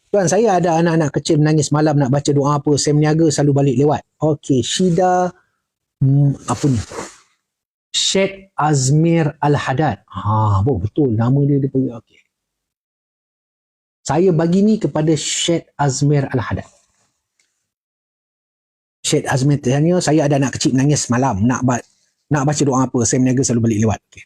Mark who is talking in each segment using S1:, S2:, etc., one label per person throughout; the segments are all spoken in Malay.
S1: Tuan, saya ada anak-anak kecil menangis malam nak baca doa apa, saya meniaga selalu balik lewat. Okey, Syida, apa ni? Syed Azmir Al-Haddad. Betul nama dia panggil. Okey. Saya bagi ni kepada Syed Azmir Al-Haddad. Syed Azmir tanya, saya ada anak kecil menangis malam nak baca doa apa, saya meniaga selalu balik lewat. Okay.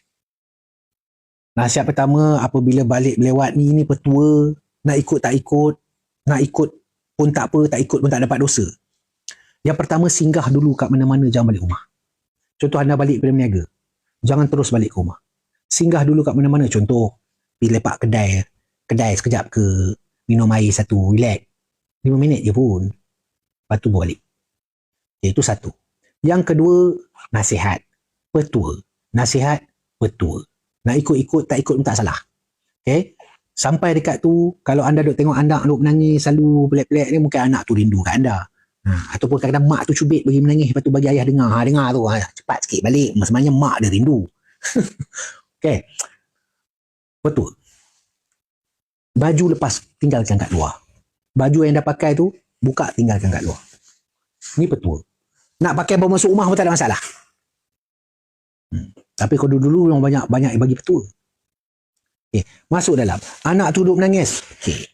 S1: Nasihat pertama, apabila balik lewat ni petua, nak ikut tak ikut, nak ikut pun tak apa, tak ikut pun tak dapat dosa. Yang pertama, singgah dulu kat mana-mana, jangan balik rumah. Contoh anda balik pada meniaga, jangan terus balik ke rumah. Singgah dulu kat mana-mana, contoh pergi lepak kedai sekejap ke, minum air satu, relax 5 minit je pun, lepas tu balik. Itu satu. Yang kedua, nasihat petua. Nasihat petua. Nak ikut-ikut, tak ikut pun tak salah. Okay? Sampai dekat tu, kalau anda duk tengok anak duk menangis selalu pelik-pelik ni, mungkin anak tu rindu kat anda. Ataupun kadang-kadang mak tu cubit bagi menangis, lepas tu bagi ayah dengar. Dengar tu, cepat sikit balik. Sebenarnya mak dia rindu. Okay. Betul. Baju lepas, tinggalkan kat luar. Baju yang dah pakai tu, buka, tinggalkan kat luar. Ni petua. Nak pakai bawa masuk rumah pun tak ada masalah. Tapi kalau dulu yang banyak bagi petua. Okay. Masuk dalam. Anak tu duduk menangis. Okay.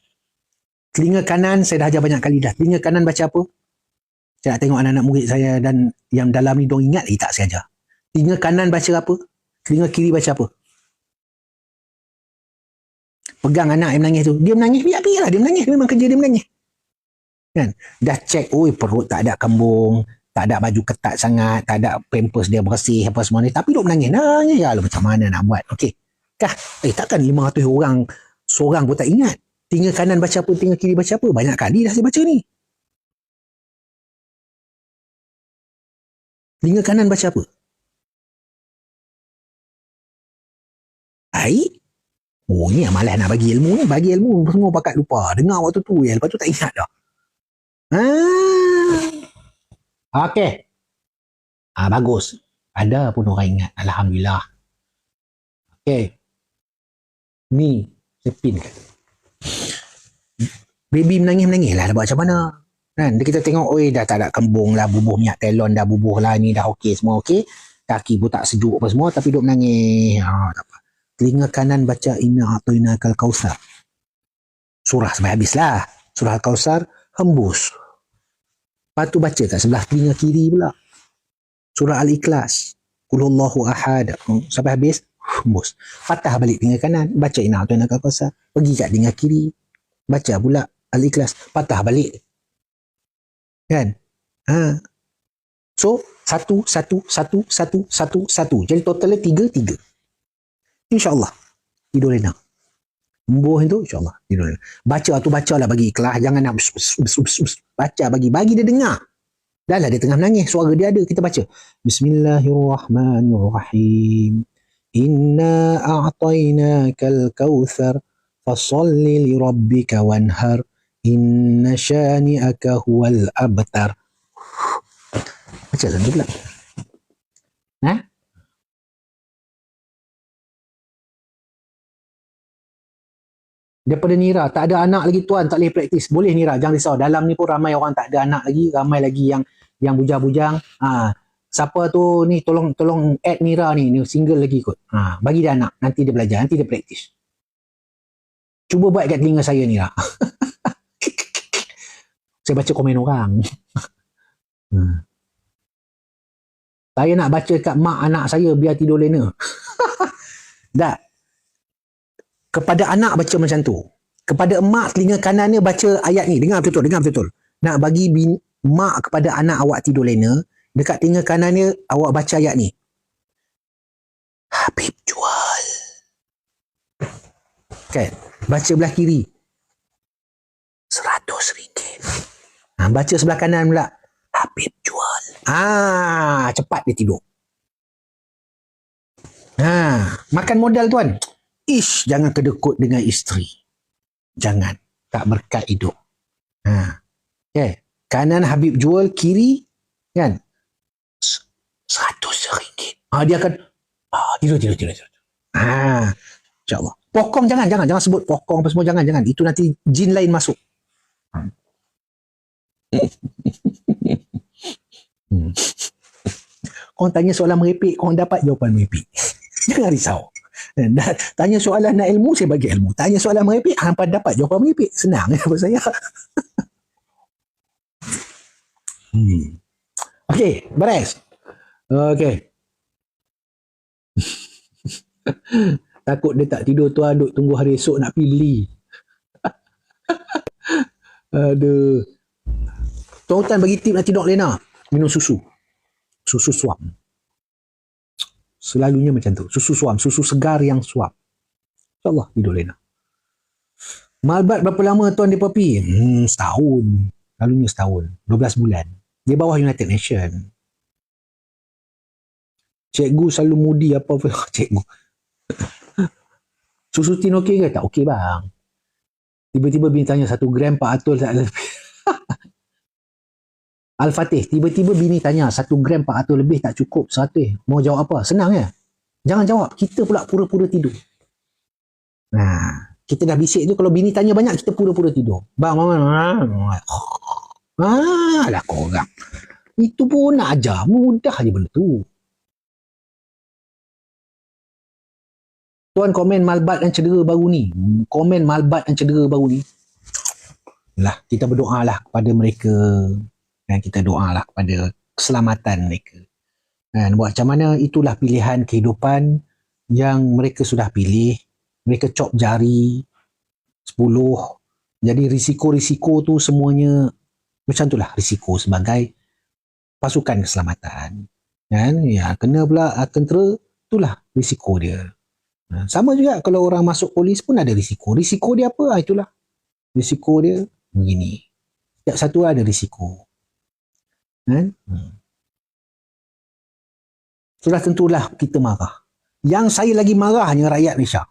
S1: Telinga kanan saya dah ajar banyak kali dah. Telinga kanan baca apa? Saya nak tengok anak-anak murid saya dan yang dalam ni dong ingat lagi tak saya ajar. Telinga kanan baca apa? Telinga kiri baca apa? Pegang anak yang menangis tu. Dia menangis, biar-biar lah. Dia menangis. Memang kerja dia menangis. Kan? Dah cek, perut tak ada kembung, tak ada baju ketat sangat, tak ada pampers dia bersih apa semua ni, tapi duk menangis. Ya lah, macam mana nak buat? Okey. Kah? Takkan 500 orang seorang pun tak ingat. Telinga kanan baca apa, telinga kiri baca apa? Banyak kali dah saya baca ni. Telinga kanan baca apa? Baik. Ni yang malas nak bagi ilmu ni. Bagi ilmu semua pakat lupa. Dengar waktu tu, lepas tu tak ingat dah. Okey. Bagus. Ada pun orang ingat. Alhamdulillah. Okey. Ni, saya pin kan. Baby menangis-menangis lah. Buat macam mana? Kan? Kita tengok, dah tak ada kembung lah. Bubuh minyak telon dah bubuh lah. Ni dah okey semua okey. Kaki pun tak sejuk apa semua. Tapi duk menangis. Tak apa. Telinga kanan baca Inna A'tainakal Kautsar. Surah sampai habis lah. Surah Al-Kautsar hembus. Lepas tu baca kat sebelah telinga kiri pula. Surah Al-Ikhlas. Qul Huwallahu Ahad. Sampai habis, hembus. Patah balik telinga kanan. Baca Inna A'tainakal Kautsar. Pergi kat telinga kiri. Baca pula Al-Ikhlas. Patah balik. Kan? So, 1, 1, 1, 1, 1, 1. Jadi totalnya 3, 3. InsyaAllah. Tidur enak. Sembuh itu, insyaAllah. Tidur enak. Baca tu bacalah bagi ikhlas. Jangan nak baca bagi dia dengar. Dah lah dia tengah menangis. Suara dia ada. Kita baca. Bismillahirrahmanirrahim. Inna a'tainakal kautsar. Fasalli li rabbika wanhar. Inna syani'aka huwal abtar. Baca lah tu pula. Daripada Nira, tak ada anak lagi tuan, tak boleh praktis. Boleh Nira, jangan risau. Dalam ni pun ramai orang tak ada anak lagi, ramai lagi yang bujang-bujang. Siapa tu ni, tolong add Nira ni single lagi kot. Bagi dia anak, nanti dia belajar, nanti dia praktis. Cuba buat kat telinga saya Nira. Saya baca komen orang. Saya nak baca kat mak anak saya biar tidur lena. Tak. Kepada anak baca macam tu. Kepada emak telinga kanannya baca ayat ni. Dengar betul-betul. Nak bagi mak kepada anak awak tidur lena, dekat telinga kanannya awak baca ayat ni. Habib jual. Kan? Baca belah kiri. RM100. Baca sebelah kanan pula. Habib jual. Cepat dia tidur. Makan modal tuan. Jangan kedekut dengan isteri. Jangan. Tak berkat hidup. Okay. Kanan Habib jual, kiri kan RM100. Dia akan tidur. InsyaAllah. Pokong jangan sebut pokong apa semua, jangan. Itu nanti jin lain masuk. Hmm. Korang tanya soalan merepek, korang dapat jawapan merepek. Jangan risau. Tanya soalan nak ilmu, saya bagi ilmu. Tanya soalan merepek, hampa dapat jawapan merepek. Senang ya buat saya. Okey, beres. Okey. Takut dia tak tidur tuan, duk tunggu hari esok nak pilih. Aduh. Tuan Hutan bagi tip nak tidur Lena. Minum susu. Susu suam. Selalunya macam tu. Susu suam. Susu segar yang suam. InsyaAllah tidur Lena. Malbat berapa lama tuan di Papi? Setahun. Selalunya setahun. 12 bulan. Dia bawah United Nations. Cikgu selalu mudi apa-apa. Cikgu. Susu tin okey ke? Tak okey bang. Tiba-tiba bini tanya 1 gram Pak Atul tak lebih. Al-Fatih, tiba-tiba bini tanya 1 gram Pak Atul lebih tak cukup. Mau jawab apa? Senang ya? Jangan jawab. Kita pula pura-pura tidur. Nah, kita dah bisik tu kalau bini tanya banyak kita pura-pura tidur. Bang, lah korang. Itu pun nak ajar. Mudah je benda tu. Tuan komen malbat dan cedera baru ni. Komen malbat dan cedera baru ni. Lah, kita berdoa lah kepada mereka. Dan kita doa lah kepada keselamatan mereka. Dan buat macam mana, itulah pilihan kehidupan yang mereka sudah pilih. Mereka cop jari 10. Jadi risiko-risiko tu semuanya macam itulah risiko sebagai pasukan keselamatan. Dan ya, kena pula tentera, itulah risiko dia. Sama juga kalau orang masuk polis pun ada risiko. Risiko dia apa? Itulah. Risiko dia begini. Setiap satu ada risiko. Sudah tentulah kita marah. Yang saya lagi marah hanya rakyat Malaysia.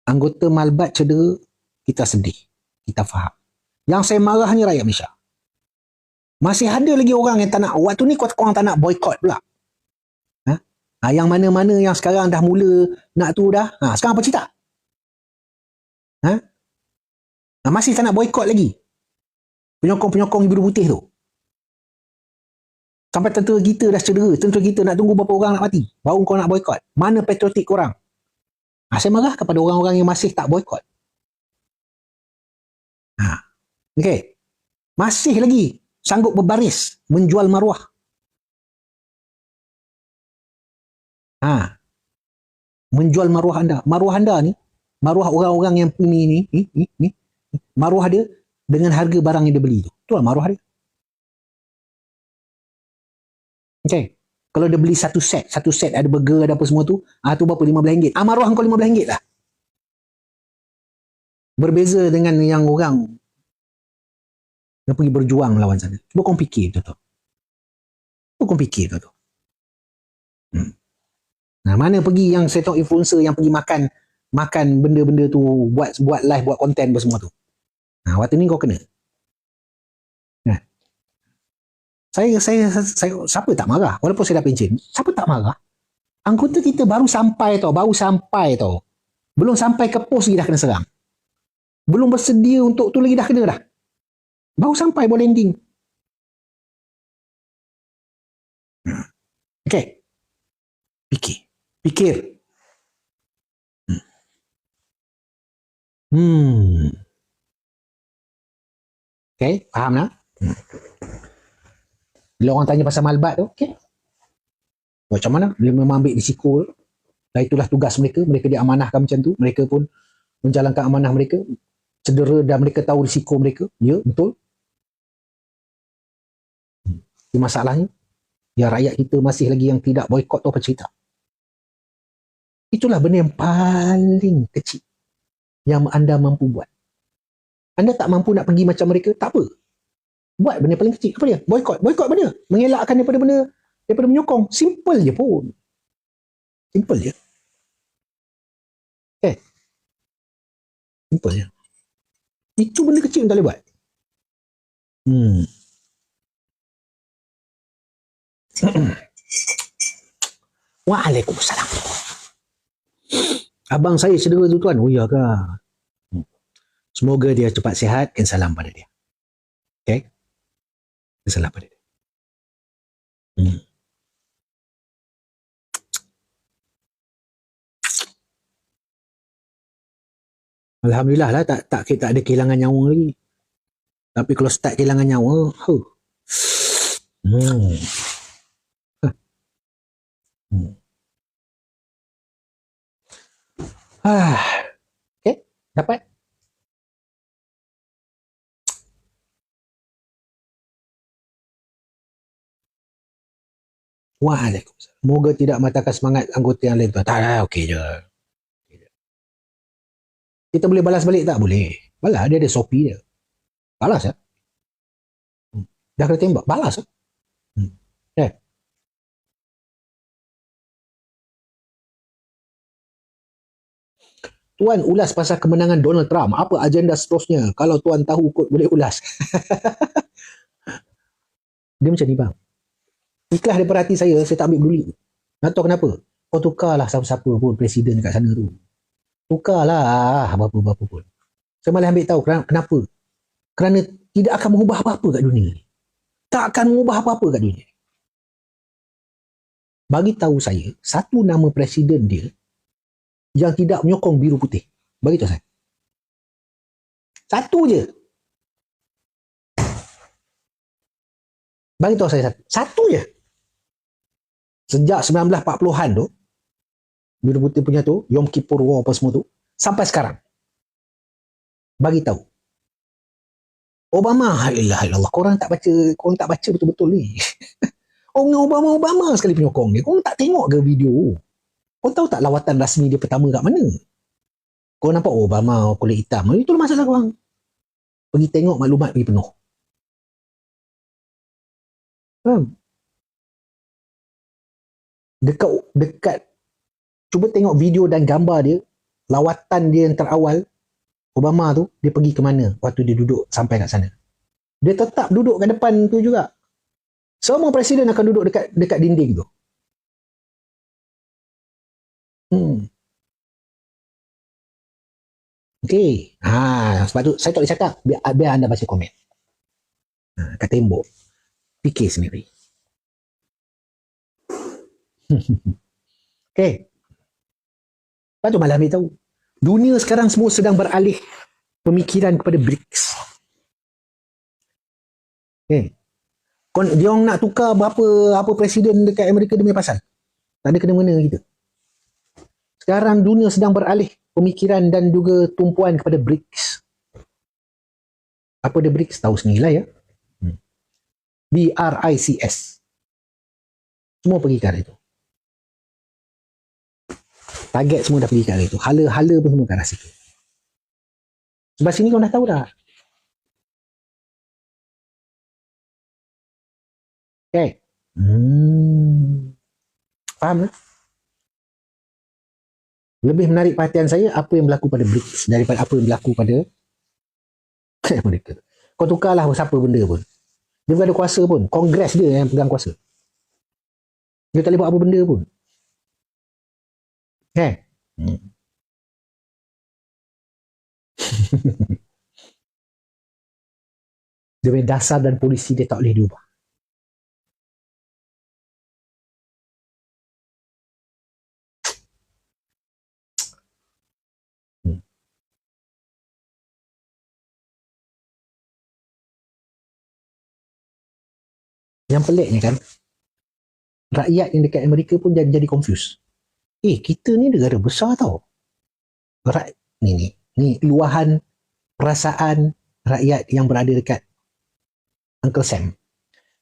S1: Anggota malbat cedera, kita sedih. Kita faham. Yang saya marah hanya rakyat Malaysia. Masih ada lagi orang yang tak nak. Waktu ni korang tak nak boycott pula. Yang mana-mana yang sekarang dah mula nak tu dah. Sekarang apa cerita? Masih tak nak boycott lagi. Penyokong-penyokong biru putih tu. Sampai tentera kita dah cedera. Tentera kita nak tunggu berapa orang nak mati. Baru kau nak boycott. Mana patriotik korang? Saya marah kepada orang-orang yang masih tak boycott. Okey. Masih lagi sanggup berbaris menjual maruah. Menjual maruah anda. Maruah anda ni, maruah orang-orang yang ni, maruah dia dengan harga barang yang dia beli tu. Itulah maruah dia. Okey. Kalau dia beli satu set ada burger, ada apa semua tu, tu berapa? RM15. Maruah kau RM15 lah. Berbeza dengan yang orang yang pergi berjuang lawan sana. Cuba kau fikir betul-betul. Mana pergi yang saya tahu influencer yang pergi makan benda-benda tu, buat live, buat konten semua tu. Waktu ni kau kena. Saya siapa tak marah? Walaupun saya dah pencen, siapa tak marah? Anggota kita baru sampai tau. Belum sampai ke pos lagi dah kena serang. Belum bersedia untuk tu lagi dah kena dah. Baru sampai baru landing. Okey. Fikir. Okey, faham tak? Bila orang tanya pasal malbat tu, okey. Macam mana? Dia memang ambil risiko. Dan itulah tugas mereka. Mereka diamanahkan macam tu. Mereka pun menjalankan amanah mereka. Cedera dan mereka tahu risiko mereka. Ya, betul. Masalahnya, ya rakyat kita masih lagi yang tidak boykot tu apa cerita. Itulah benda yang paling kecil yang anda mampu buat. Anda tak mampu nak pergi macam mereka, tak apa. Buat benda paling kecil. Apa dia? Boykot apa dia? Mengelakkan daripada menyokong. Simple je pun. Simple je. Simple je. Itu benda kecil yang tak boleh buat. Waalaikumsalam. Abang saya cedera tu tuan. Oh iya ke? Semoga dia cepat sihat dan salam pada dia. Okay? Salam pada dia. Alhamdulillah lah tak ada kehilangan nyawa lagi. Tapi kalau start kehilangan nyawa, Okay, dapat. Waalaikumsalam. Moga tidak matahkan semangat anggota yang lain. Tak, okey je. Kita boleh balas balik tak? Boleh. Balas, dia ada Shopee dia. Balas ya. Dah kena tembak, balas ya. Tuan ulas pasal kemenangan Donald Trump. Apa agenda seterusnya? Kalau tuan tahu kot boleh ulas. Dia macam ni bang. Ikhlas daripada hati saya tak ambil peduli. Nak tahu kenapa? Kau tukarlah siapa-siapa pun presiden kat sana tu. Tukarlah apa-apa pun. Saya malah ambil tahu kenapa. Kerana tidak akan mengubah apa-apa kat dunia ni. Tak akan mengubah apa-apa kat dunia. Bagi tahu saya, satu nama presiden dia yang tidak menyokong biru putih. Bagi tahu saya. Satu je. Bagi tahu saya satu. Satu je. Sejak 1940-an tu, biru putih punya tu, Yom Kippur War apa semua tu, sampai sekarang. Bagi tahu. Obama, Allah, korang tak baca betul-betul ni. Obama sekali penyokong dia. Korang tak tengok ke video? Korang tahu tak lawatan rasmi dia pertama kat mana? Korang nampak Obama kulit hitam. Itu masalah korang. Pergi tengok maklumat pergi penuh. Dekat cuba tengok video dan gambar dia, lawatan dia yang terawal Obama tu, dia pergi ke mana waktu dia duduk sampai kat sana. Dia tetap duduk kat depan tu juga. Semua presiden akan duduk dekat dinding tu. Okey. Sebab tu saya tak boleh cakap, biar anda baca komen. Kat tembok. Fikir sendiri. Okey. Lepas tu malah ambil tahu. Dunia sekarang semua sedang beralih pemikiran kepada BRICS. Okay. Dia orang nak tukar apa presiden dekat Amerika demi pasal. Tak ada kena-mena kita. Sekarang dunia sedang beralih pemikiran dan juga tumpuan kepada BRICS. Apa dia BRICS? Tahu sendirilah ya. BRICS. Semua pergi ke arah itu. Target semua dah pergi ke arah itu. Hala-hala pun semua ke arah situ. Sebab sini kau dah tahu dah. Okay. Faham tak? Lebih menarik perhatian saya apa yang berlaku pada BRICS daripada apa yang berlaku pada mereka. Kau tukarlah siapa benda pun. Dia bukan ada kuasa pun. Kongres dia yang pegang kuasa. Dia tak boleh buat apa benda pun. Okay. Dia punya dasar dan polisi dia tak boleh diubah. Yang peliknya kan, rakyat yang dekat Amerika pun jadi confused. Kita ni negara besar tau. Ni luahan perasaan rakyat yang berada dekat Uncle Sam.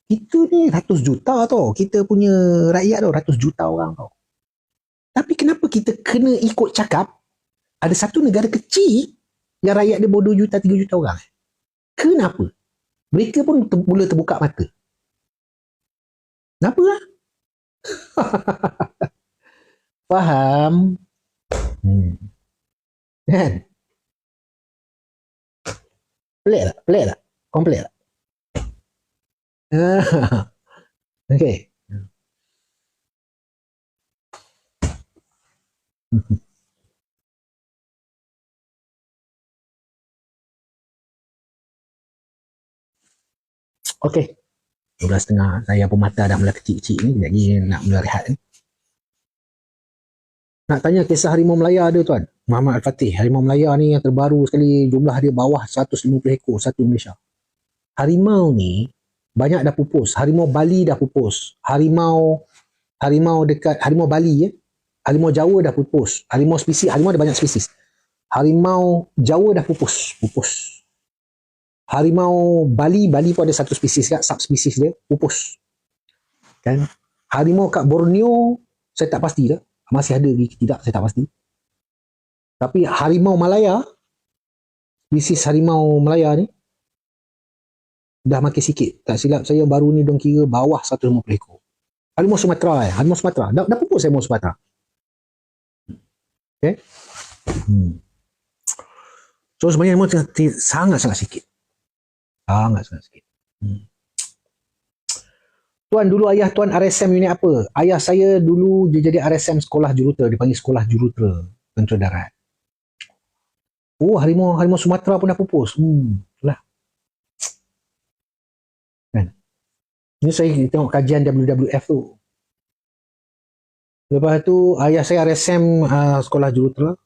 S1: Kita ni ratus juta tau. Kita punya rakyat tau, ratus juta orang tau. Tapi kenapa kita kena ikut cakap ada satu negara kecil yang rakyat dia baru 2 juta, 3 juta orang? Kenapa? Mereka pun mula terbuka mata. Kenapa lah? Faham? Kan? Pelik tak? Komplek tak? Okay. Okey. 12.30. Saya pun mata dah mula kecil-kecil ni. Lagi nak mula rehat ni. Nak tanya kisah harimau Melaya ada tuan. Muhammad Al-Fatih. Harimau Melaya ni yang terbaru sekali. Jumlah dia bawah 150 ekor. Satu Malaysia. Harimau ni banyak dah pupus. Harimau Bali dah pupus. Harimau dekat Harimau Bali Harimau Jawa dah pupus. Harimau ada banyak spesies. Harimau Jawa dah pupus. Harimau Bali pun ada satu spesies kat, subspesies dia pupus. Kan? Harimau kat Borneo saya tak pasti dah. Masih ada ke tidak saya tak pasti. Tapi harimau Malaya, spesies harimau Malaya ni dah makin sikit. Tak silap saya baru ni dong kira bawah 150 ekor. Harimau Sumatera Harimau Sumatera. Dah pupus harimau Sumatera. Okay. So sebenarnya harimau sangat-sangat sikit. Sangat-sangat sikit. Tuan, dulu ayah tuan RSM unit apa? Ayah saya dulu dia jadi RSM sekolah jurutera. Dipanggil sekolah jurutera Tentera Darat. Oh, harimau Sumatera pun dah pupus. Itulah. Kan? Ini saya tengok kajian WWF tu. Lepas tu ayah saya RSM sekolah jurutera.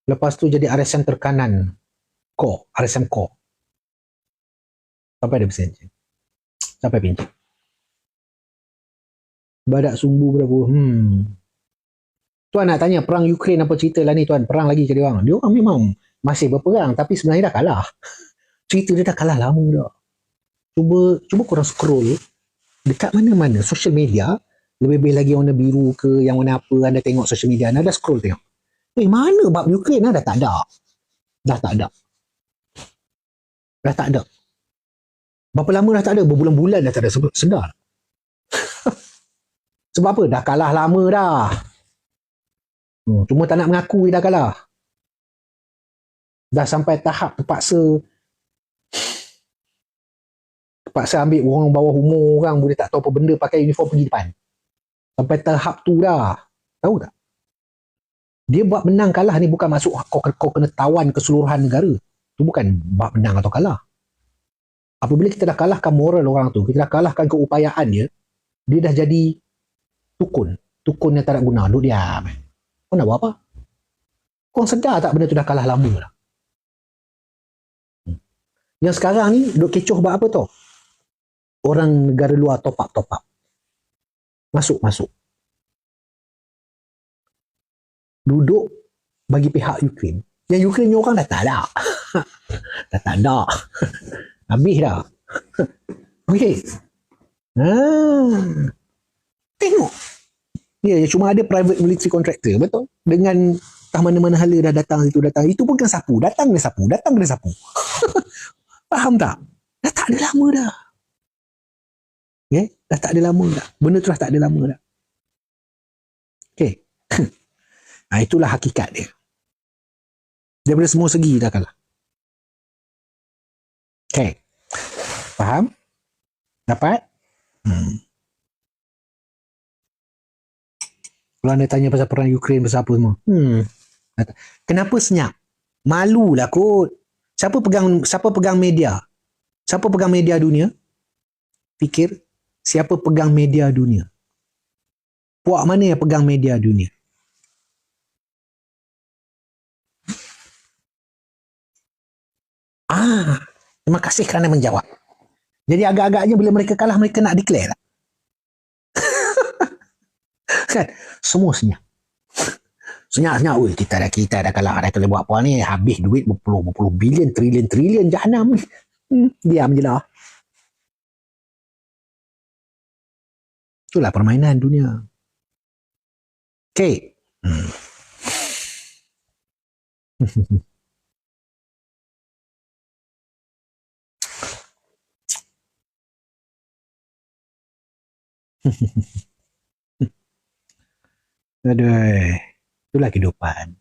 S1: Lepas tu jadi RSM terkanan RSM Core. Sampai ada pencen. Sampai pencen. Badak sumbu berapa? Tuan nak tanya perang Ukraine apa cerita lah ni tuan? Perang lagi ke dia orang? Dia orang memang masih berperang tapi sebenarnya dah kalah. Cerita dia dah kalah lama dah. Cuba korang scroll dekat mana-mana social media, lebih-lebih lagi warna biru ke yang warna apa, anda tengok social media, anda scroll tengok. Mana bab Ukraine dah tak ada. Dah tak ada. Berapa lama dah tak ada? Berbulan-bulan dah tak ada. Sedar. Sebab apa? Dah kalah lama dah. Cuma tak nak mengaku dah kalah. Dah sampai tahap terpaksa ambil orang bawah umur orang boleh tak tahu apa benda pakai uniform pergi depan. Sampai tahap tu dah. Tahu tak? Dia buat menang kalah ni bukan maksud kau kena tawan keseluruhan negara. Tu bukan buat menang atau kalah. Apabila kita dah kalahkan moral orang tu, kita dah kalahkan keupayaan dia dah jadi tukun yang tak ada guna. Duk diam. Kau nak buat apa? Kau sedar tak benda tu dah kalah lama dah. Yang sekarang ni duk kecoh buat apa tu? Orang negara luar top up. Masuk. Duduk bagi pihak Ukraine. Yang Ukraine ni orang dah tak ada. dah tak ada. Habis dah. Okey. Tengok. Ya, cuma ada private military contractor, betul? Dengan entah mana-mana hala dah datang. Itu pun kan sapu. Datang kena sapu. Faham tak? Dah tak ada lama dah. Okay? Dah tak ada lama dah. Benda tu dah tak ada lama dah. Okay. Itulah hakikat dia. Daripada semua segi dah kalah. Okay. Faham? Dapat? Kalau anda tanya pasal perang Ukraine, pasal apa semua. Kenapa senyap? Malulah kot. Siapa pegang media? Siapa pegang media dunia? Fikir, siapa pegang media dunia? Puak mana yang pegang media dunia? Terima kasih kerana menjawab. Jadi agak-agaknya bila mereka kalah, mereka nak declare lah. Kan? Semua senyap. Senyap. Kita dah kalah. Dah buat apa ni? Habis duit berpuluh bilion, trilion jahanam ni. Diam je lah. Itulah permainan dunia. Okay. Aduh. Itulah kehidupan.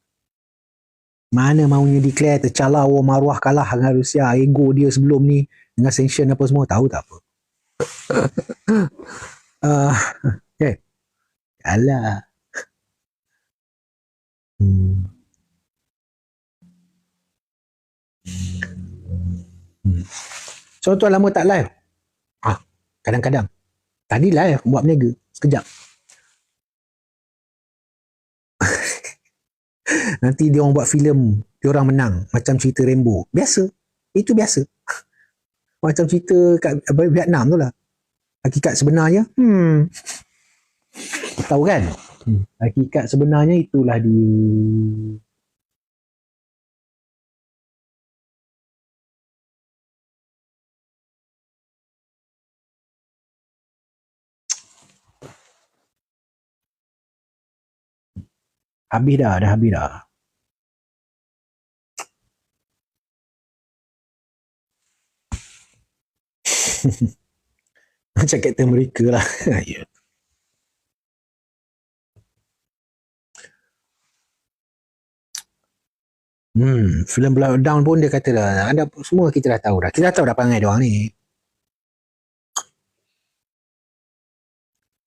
S1: Mana maunya declare tercalar maruah kalah dengan Rusia. Ego dia sebelum ni dengan sanction apa semua. Tahu tak apa. Okay. Alah. So tuan lama tak live? Kadang-kadang. Tadilah buat berniaga. Sekejap. Nanti dia orang buat filem, dia orang menang. Macam cerita Rambo. Biasa. Itu biasa. Macam cerita kat Vietnam tu lah. Hakikat sebenarnya, tahu kan? Hakikat sebenarnya itulah dia. Habis dah habis dah. Macam Captain America lah. Ya. Filem Bloodhound pun dia kata dah, ada semua kita dah tahu dah. Kita dah tahu dah perangai dia orang ni.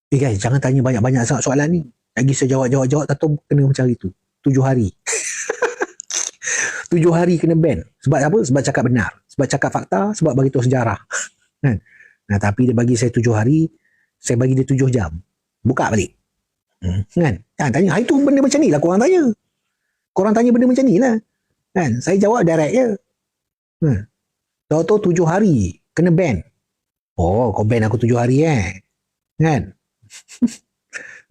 S1: Guys, jangan tanya banyak-banyak soalan ni. Lagi saya jawab tak tahu kena macam itu. 7 hari. 7 hari kena ban. Sebab apa? Sebab cakap benar. Sebab cakap fakta, sebab bagi tahu sejarah. Kan? Nah, tapi dia bagi saya 7 hari, saya bagi dia 7 jam. Buka balik. Kan? Jangan tanya, itu benda macam ni lah korang tanya. Korang tanya benda macam ni lah. Kan? Saya jawab direct je. Tahu-tahu 7 hari kena ban. Oh, kau ban aku 7 hari kan?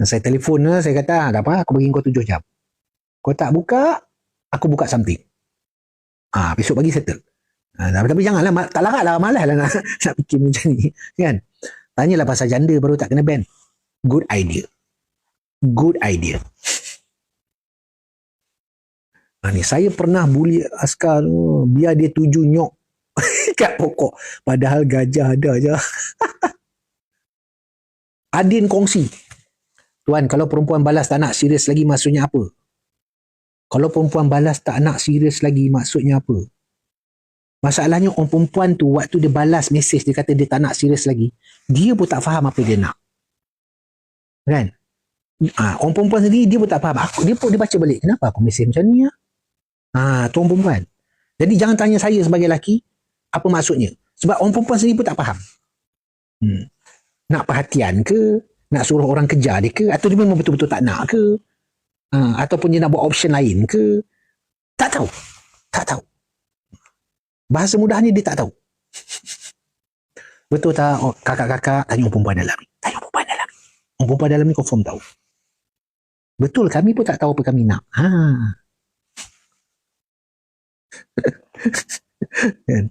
S1: Saya telefon lah, saya kata, tak apa, aku bagi kau 7 jam. Kau tak buka, aku buka something. Besok bagi settle. Tapi janganlah, tak larat lah, malas lah nak fikir macam ni. Kan? Tanyalah pasal janda baru tak kena ban. Good idea. Ni saya pernah bully askar tu, biar dia tuju nyok kat pokok. Padahal gajah ada je. Adin kongsi. Tuan, kalau perempuan balas tak nak serius lagi, maksudnya apa? Kalau perempuan balas tak nak serius lagi, maksudnya apa? Masalahnya orang perempuan tu, waktu dia balas mesej, dia kata dia tak nak serius lagi, dia pun tak faham apa dia nak. Kan? Orang perempuan sendiri, dia pun tak faham. Dia baca balik, kenapa aku mesej macam ni? Tu orang perempuan. Jadi jangan tanya saya sebagai lelaki, apa maksudnya? Sebab orang perempuan sendiri pun tak faham. Nak perhatian ke? Nak suruh orang kejar dia ke? Atau dia memang betul-betul tak nak ke? Ataupun dia nak buat option lain ke? Tak tahu. Bahasa mudahnya dia tak tahu. Betul tak? Kakak-kakak, tanya orang perempuan dalam ni. Orang perempuan dalam ni confirm tahu. Betul, kami pun tak tahu apa kami nak. Kan?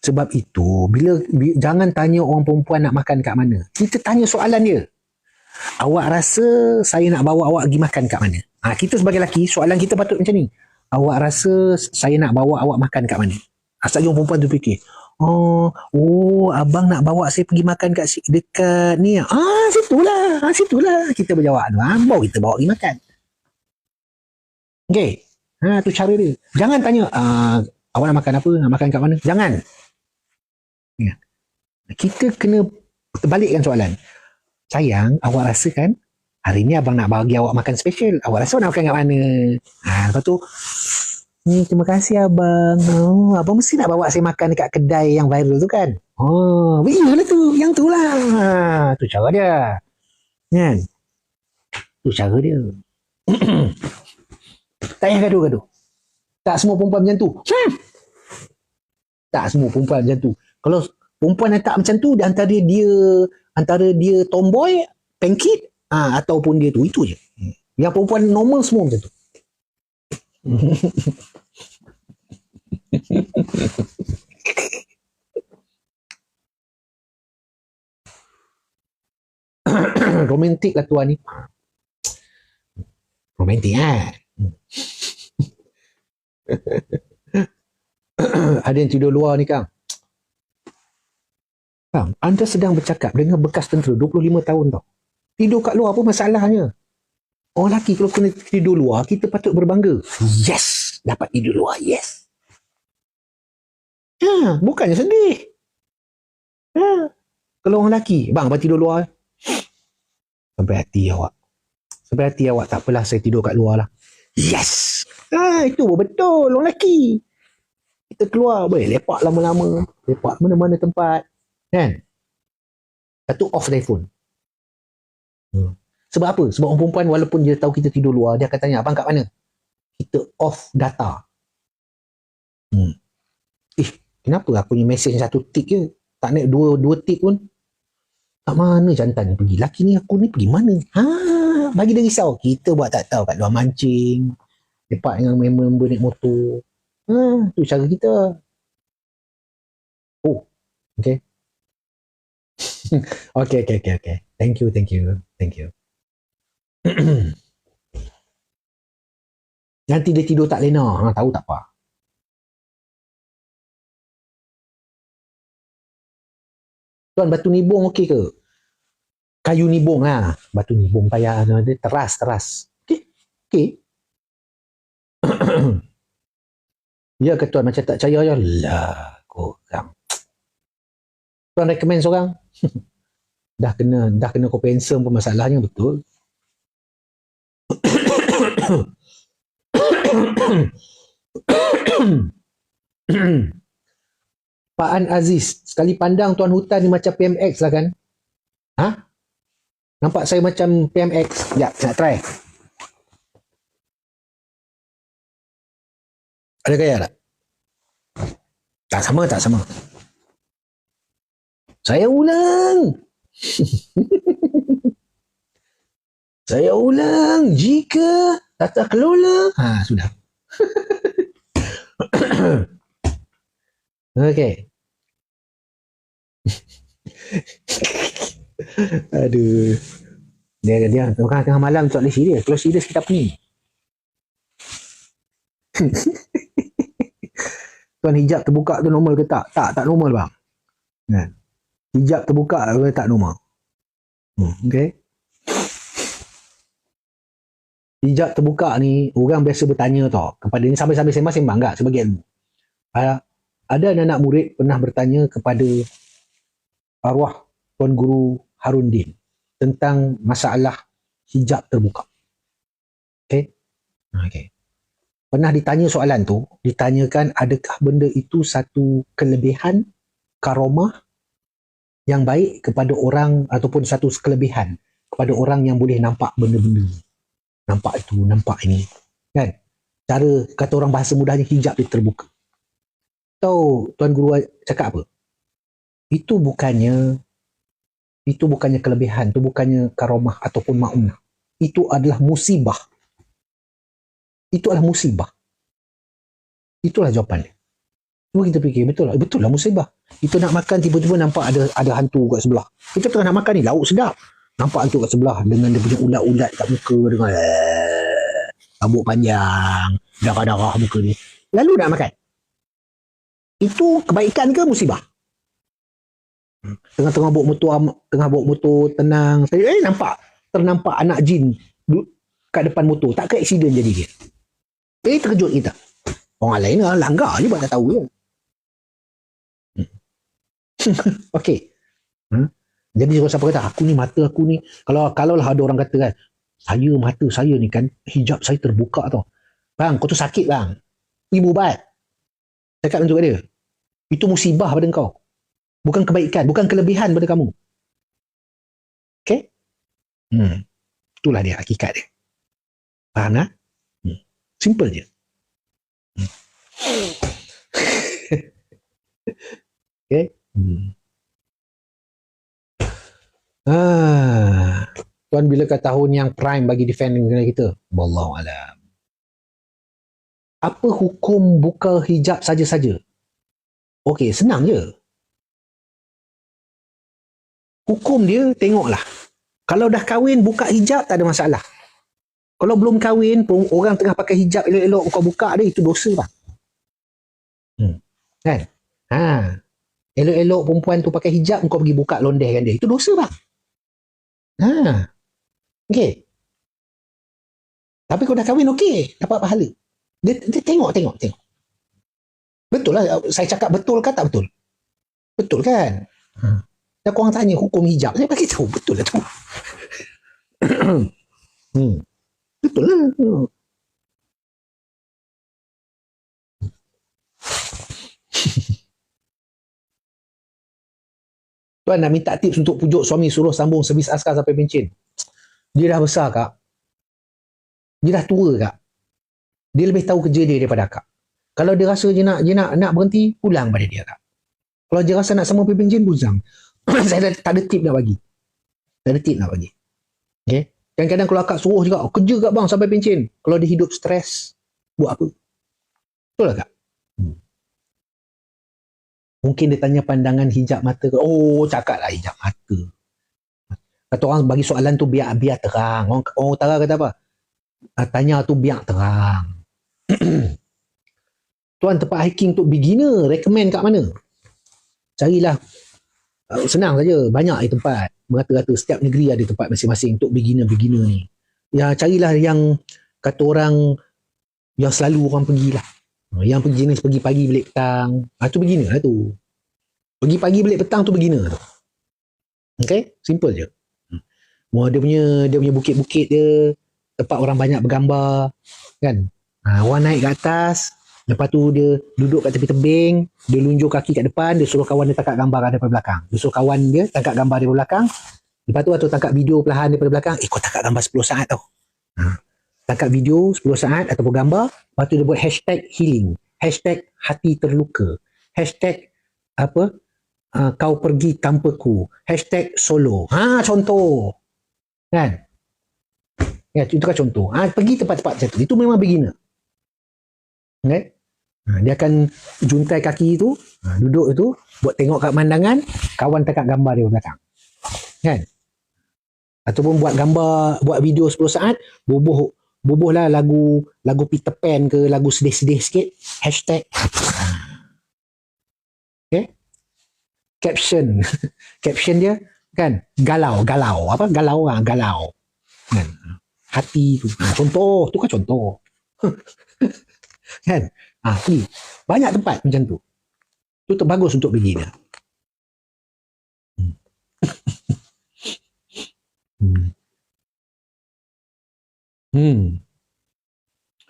S1: Sebab itu, jangan tanya orang perempuan nak makan kat mana. Kita tanya soalan dia. Awak rasa saya nak bawa awak pergi makan kat mana? Kita sebagai lelaki, soalan kita patut macam ni. Awak rasa saya nak bawa awak makan kat mana? Asal orang perempuan tu fikir, abang nak bawa saya pergi makan kat dekat ni. Situlah. Kita berjawab. Bawa kita bawa pergi makan. Okay. Tu cara dia. Jangan tanya, awak nak makan apa? Nak makan kat mana? Jangan. Kita kena balikkan soalan. Sayang, awak rasa kan hari ni abang nak bagi awak makan special. Awak rasa nak makan kat mana? Lepas tu, terima kasih abang. Abang mesti nak bawa saya makan dekat kedai yang viral tu kan? Iyalah tu. Yang tu lah. Tu cara dia. Kan? Tu cara dia. Tak payah gaduh-gaduh. Tak semua perempuan macam tu. Tak semua perempuan macam tu. Kalau perempuan yang tak macam tu, antara dia tomboy, pengkit, ataupun dia tu, itu je. Yang perempuan normal semua macam tu. Romantik lah tuan ni. Romantik Ada yang tidur luar ni Kang. Kang, anda sedang bercakap dengan bekas tentera 25 tahun tau. Tidur kat luar apa masalahnya? Orang lelaki kalau kena tidur luar, kita patut berbangga. Yes! Dapat tidur luar, yes! Bukannya sedih. Kalau orang lelaki, bang, abang tidur luar. Sampai hati awak, tak apalah saya tidur kat luar lah. Yes! Itu betul, orang lelaki. Kita keluar, boleh lepak lama-lama. Lepak mana-mana tempat. Kan? Satu off telefon. Sebab apa? Sebab orang perempuan walaupun dia tahu kita tidur luar, dia akan tanya, abang kat mana? Kita off data. Kenapa aku punya mesej satu tik je? Tak naik dua tik pun. Tak mana jantan ni pergi? Laki ni aku ni pergi mana? Bagi dia risau. Kita buat tak tahu kat luar mancing. Lepak dengan member naik motor. Tu cara kita. Oh, okay. Okay. Thank you. Nanti dia tidur tak lena. Tahu tak apa. Tuan, batu nibung okey ke? Kayu nibung lah. Batu nibung payah. Teras. Okey. Ya ke tuan, macam tak percaya je. Lah, korang. Tuan recommend seorang. dah kena compensation pun masalahnya, betul. Pak An Aziz, sekali pandang tuan hutan ni macam PMX lah kan? Nampak saya macam PMX? Sekejap, nak try. Ada gaya tak? Tak sama. Saya ulang. Saya ulang. Jika tata kelola. Sudah. Okey. Aduh. Dia tengah malam tak boleh serius. Kalau serius kita pening. Tuan, hijab terbuka tu normal ke tak? Tak normal bang. Hijab terbuka tak normal. Okay. Hijab terbuka ni orang biasa bertanya tau kepada ni, sambil sembang enggak sebagian. Ada anak murid pernah bertanya kepada arwah Tuan Guru Harundin tentang masalah hijab terbuka. Okay. Pernah ditanya soalan tu, ditanyakan adakah benda itu satu kelebihan karomah yang baik kepada orang ataupun satu kelebihan kepada orang yang boleh nampak benda-benda. Nampak itu, nampak ini. Kan? Cara kata orang bahasa mudahnya, hijab dia terbuka. Tahu Tuan Guru cakap apa? Itu bukannya kelebihan, itu bukannya karomah ataupun maunah. Itu adalah musibah. Itulah jawapannya. Cuma kita fikir, betul lah musibah. Itu nak makan, tiba-tiba nampak ada hantu kat sebelah. Kita tengah nak makan ni, lauk sedap. Nampak hantu kat sebelah dengan dia punya ulat-ulat kat muka, dengan rambut panjang, darah-darah muka ni. Lalu nak makan. Itu kebaikan ke musibah? Tengah bawa motor tenang. Ternampak anak jin kat depan motor. Tak ke aksiden jadi dia. Terkejut kita. Orang lain lah, langgar je buat tak tahu je. Okey. Jadi siapa kata, aku ni mata aku ni, kalau lah ada orang kata kan, mata saya ni kan, hijab saya terbuka tau. Bang, kau tu sakit bang. Ibu ubat. Cakap untuk dia. Itu musibah pada kau. Bukan kebaikan, bukan kelebihan pada kamu. Okey? Itulah dia hakikat dia. Faham tak? Simple je. Okay. Tuan, bilakah tahun yang prime bagi defend negara kita? Wallahualam. Apa hukum buka hijab saja-saja? Okey, senang je. Hukum dia, tengoklah. Kalau dah kahwin, buka hijab tak ada masalah. Kalau belum kahwin, orang tengah pakai hijab elok-elok, kau buka dia, itu dosa bang. Kan? Elok-elok perempuan tu pakai hijab, kau pergi buka londehkan dia, itu dosa bang. Okey. Tapi kau dah kahwin, okey, dapat pahala. Dia tengok. Betul lah, saya cakap betul ke tak betul? Betul kan? Dan korang tanya hukum hijab, saya bagi tahu, betul lah tu. Betul lah. Tuan nak minta tips untuk pujuk suami suruh sambung servis askar sampai pencen. Dia dah besar, Kak. Dia dah tua, Kak. Dia lebih tahu kerja dia daripada Kak. Kalau dia rasa dia nak berhenti, pulang pada dia, Kak. Kalau dia rasa nak sambung sampai pencen, pulang. Saya tak ada tip nak bagi. Tak ada tip nak bagi. Okay? Kadang-kadang kalau akak suruh juga, kerja kat bang sampai pencen. Kalau dia hidup stres, buat apa? Betul lah, Kak? Mungkin dia tanya pandangan hijab mata. Oh, cakap lah hijab mata. Kata orang bagi soalan tu biar terang. Orang utara kata apa? Tanya tu biar terang. Tuan, tempat hiking untuk beginner, recommend kat mana? Carilah. Senang saja. Banyak tempat. Merata-rata setiap negeri ada tempat masing-masing untuk beginner-beginner ni. Ya, carilah yang kata orang yang selalu orang pergilah. Yang pergi jenis pergi pagi balik petang. Tu beginner lah tu. Pergi pagi balik petang tu beginner tu. Okay? Simple je. Dia punya bukit-bukit dia, tempat orang banyak bergambar. Kan? Orang naik ke atas, lepas tu dia duduk kat tepi tebing, dia lunjuk kaki kat depan, dia suruh kawan dia tangkap gambar daripada belakang. Dia suruh kawan dia tangkap gambar daripada belakang. Lepas tu atau tangkap video perlahan daripada belakang. Kau tangkap gambar 10 saat tau. Tangkap video 10 saat ataupun gambar. Lepas tu dia buat hashtag healing. Hashtag hati terluka. Hashtag apa? Kau pergi tanpaku. Hashtag solo. Contoh. Kan? Ya, itu kan contoh. Pergi tempat-tempat macam tu. Itu memang beginner. Okay? Dia akan juntai kaki tu, duduk tu, buat tengok kat pemandangan, kawan tangkap gambar dia belakang. Kan? Ataupun buat gambar, buat video 10 saat, bubuhlah lagu Peter Pan ke, lagu sedih-sedih sikit, hashtag. Okay? Caption dia kan galau. Apa galau? Kan? Hati tu. Contoh, tu kan contoh. Kan? Ni banyak tempat macam tu. Tu terbagus untuk beginner.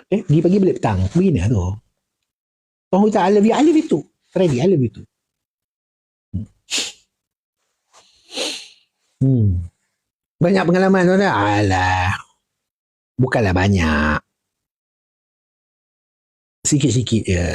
S1: Pergi pagi balik petang. Beginner tu. Tuan kita I love you tu. Ready, I love you tu. Banyak pengalaman tu dah. Alah. Bukanlah banyak. Sikit-sikit je.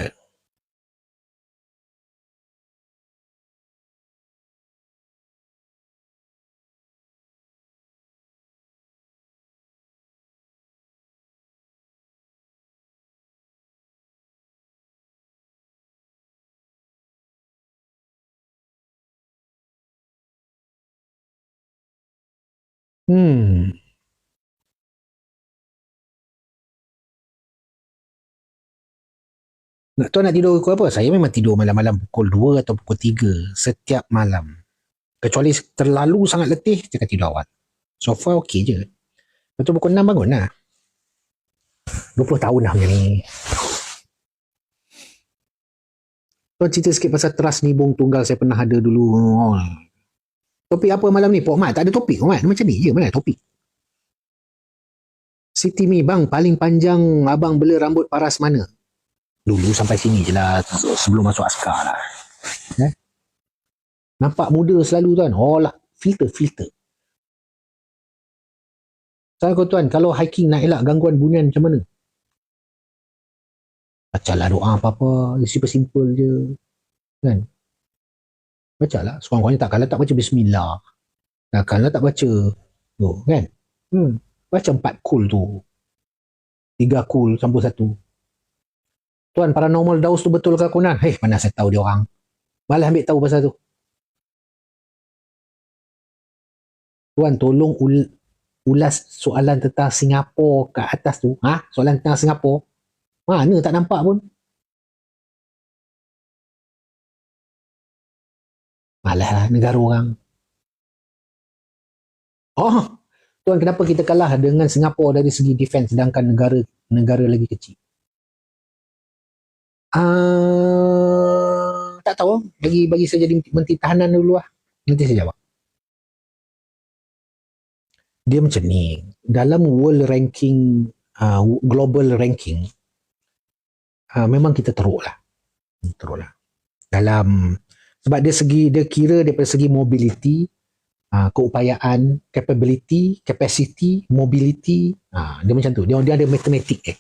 S1: Tuan nak tidur pukul apa? Saya memang tidur malam-malam pukul 2 atau pukul 3 setiap malam. Kecuali terlalu sangat letih, saya akan tidur awal. So far okey je. Lepas tu pukul 6 bangun lah. 20 tahun dah macam ni. Tuan cerita sikit pasal teras nibung tunggal saya pernah ada dulu. Topik apa malam ni? Pok Mat, tak ada topik. Mat, macam ni je, mana topik? Siti Mi, bang, paling panjang abang bela rambut paras mana? Dulu sampai sini je lah, sebelum masuk askar lah. Nampak muda selalu tuan. Lah, filter. Saya kata tuan, kalau hiking nak elak gangguan bunian macam mana? Bacalah doa apa-apa, simple je. Kan? Bacalah. Sekurang-kurangnya tak baca bismillah. Kalau tak baca, tu, kan? Baca 4 kul tu. 3 kul campur 1. Tuan, paranormal daus tu betul ke akunan? Mana saya tahu dia orang. Malah ambil tahu pasal tu. Tuan, tolong ulas soalan tentang Singapura kat atas tu. Soalan tentang Singapura. Mana tak nampak pun. Malah lah negara orang. Tuan, kenapa kita kalah dengan Singapura dari segi defense sedangkan negara lagi kecil? Tak tahu. Bagi saya jadi menteri tahanan dulu lah. Nanti saya jawab. Dia macam ni. Dalam world ranking, global ranking, memang kita teruk lah. Dalam Sebab dia kira daripada segi mobility, keupayaan, capability, capacity, mobility, dia macam tu. Dia ada matematik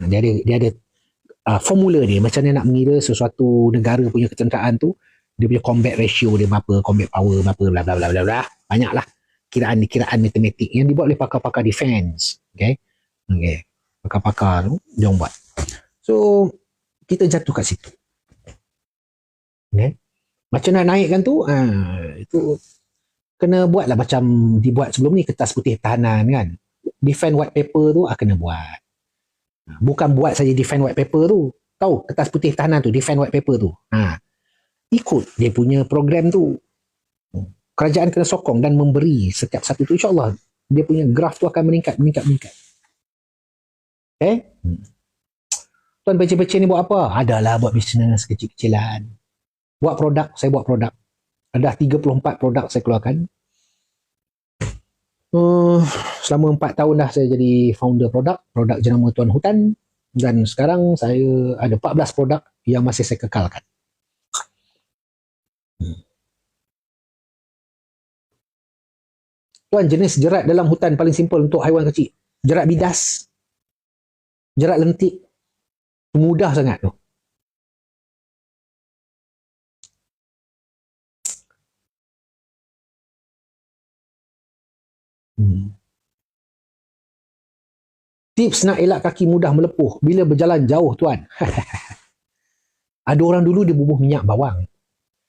S1: dia ada formula dia macam dia nak mengira sesuatu negara punya ketenteraan tu, dia punya combat ratio dia berapa, combat power berapa, bla bla bla bla bla. Banyaklah kiraan matematik yang dibuat oleh pakar-pakar defense. Okay. Pakar-pakar tu dia buat. So kita jatuh kat situ. Okay. Macam nak naikkan tu, itu kena buat lah macam dibuat sebelum ni, kertas putih tahanan kan. Defend white paper tu kena buat. Bukan buat saja defend white paper tu. Tahu kertas putih tahanan tu, defend white paper tu. Ikut dia punya program tu. Kerajaan kena sokong dan memberi setiap satu tu, insyaAllah dia punya graf tu akan meningkat. Okay? Tuan pecah-pecah ni buat apa? Adalah buat bisnes kecil-kecilan. Buat produk, saya buat produk. Ada 34 produk saya keluarkan. Selama 4 tahun dah saya jadi founder produk jenama Tuan Hutan, dan sekarang saya ada 14 produk yang masih saya kekalkan. Tuan, jenis jerat dalam hutan paling simple untuk haiwan kecil, jerat bidas, jerat lentik, mudah sangat tu. Tips nak elak kaki mudah melepuh bila berjalan jauh, tuan. Ada orang dulu dia bubuh minyak bawang.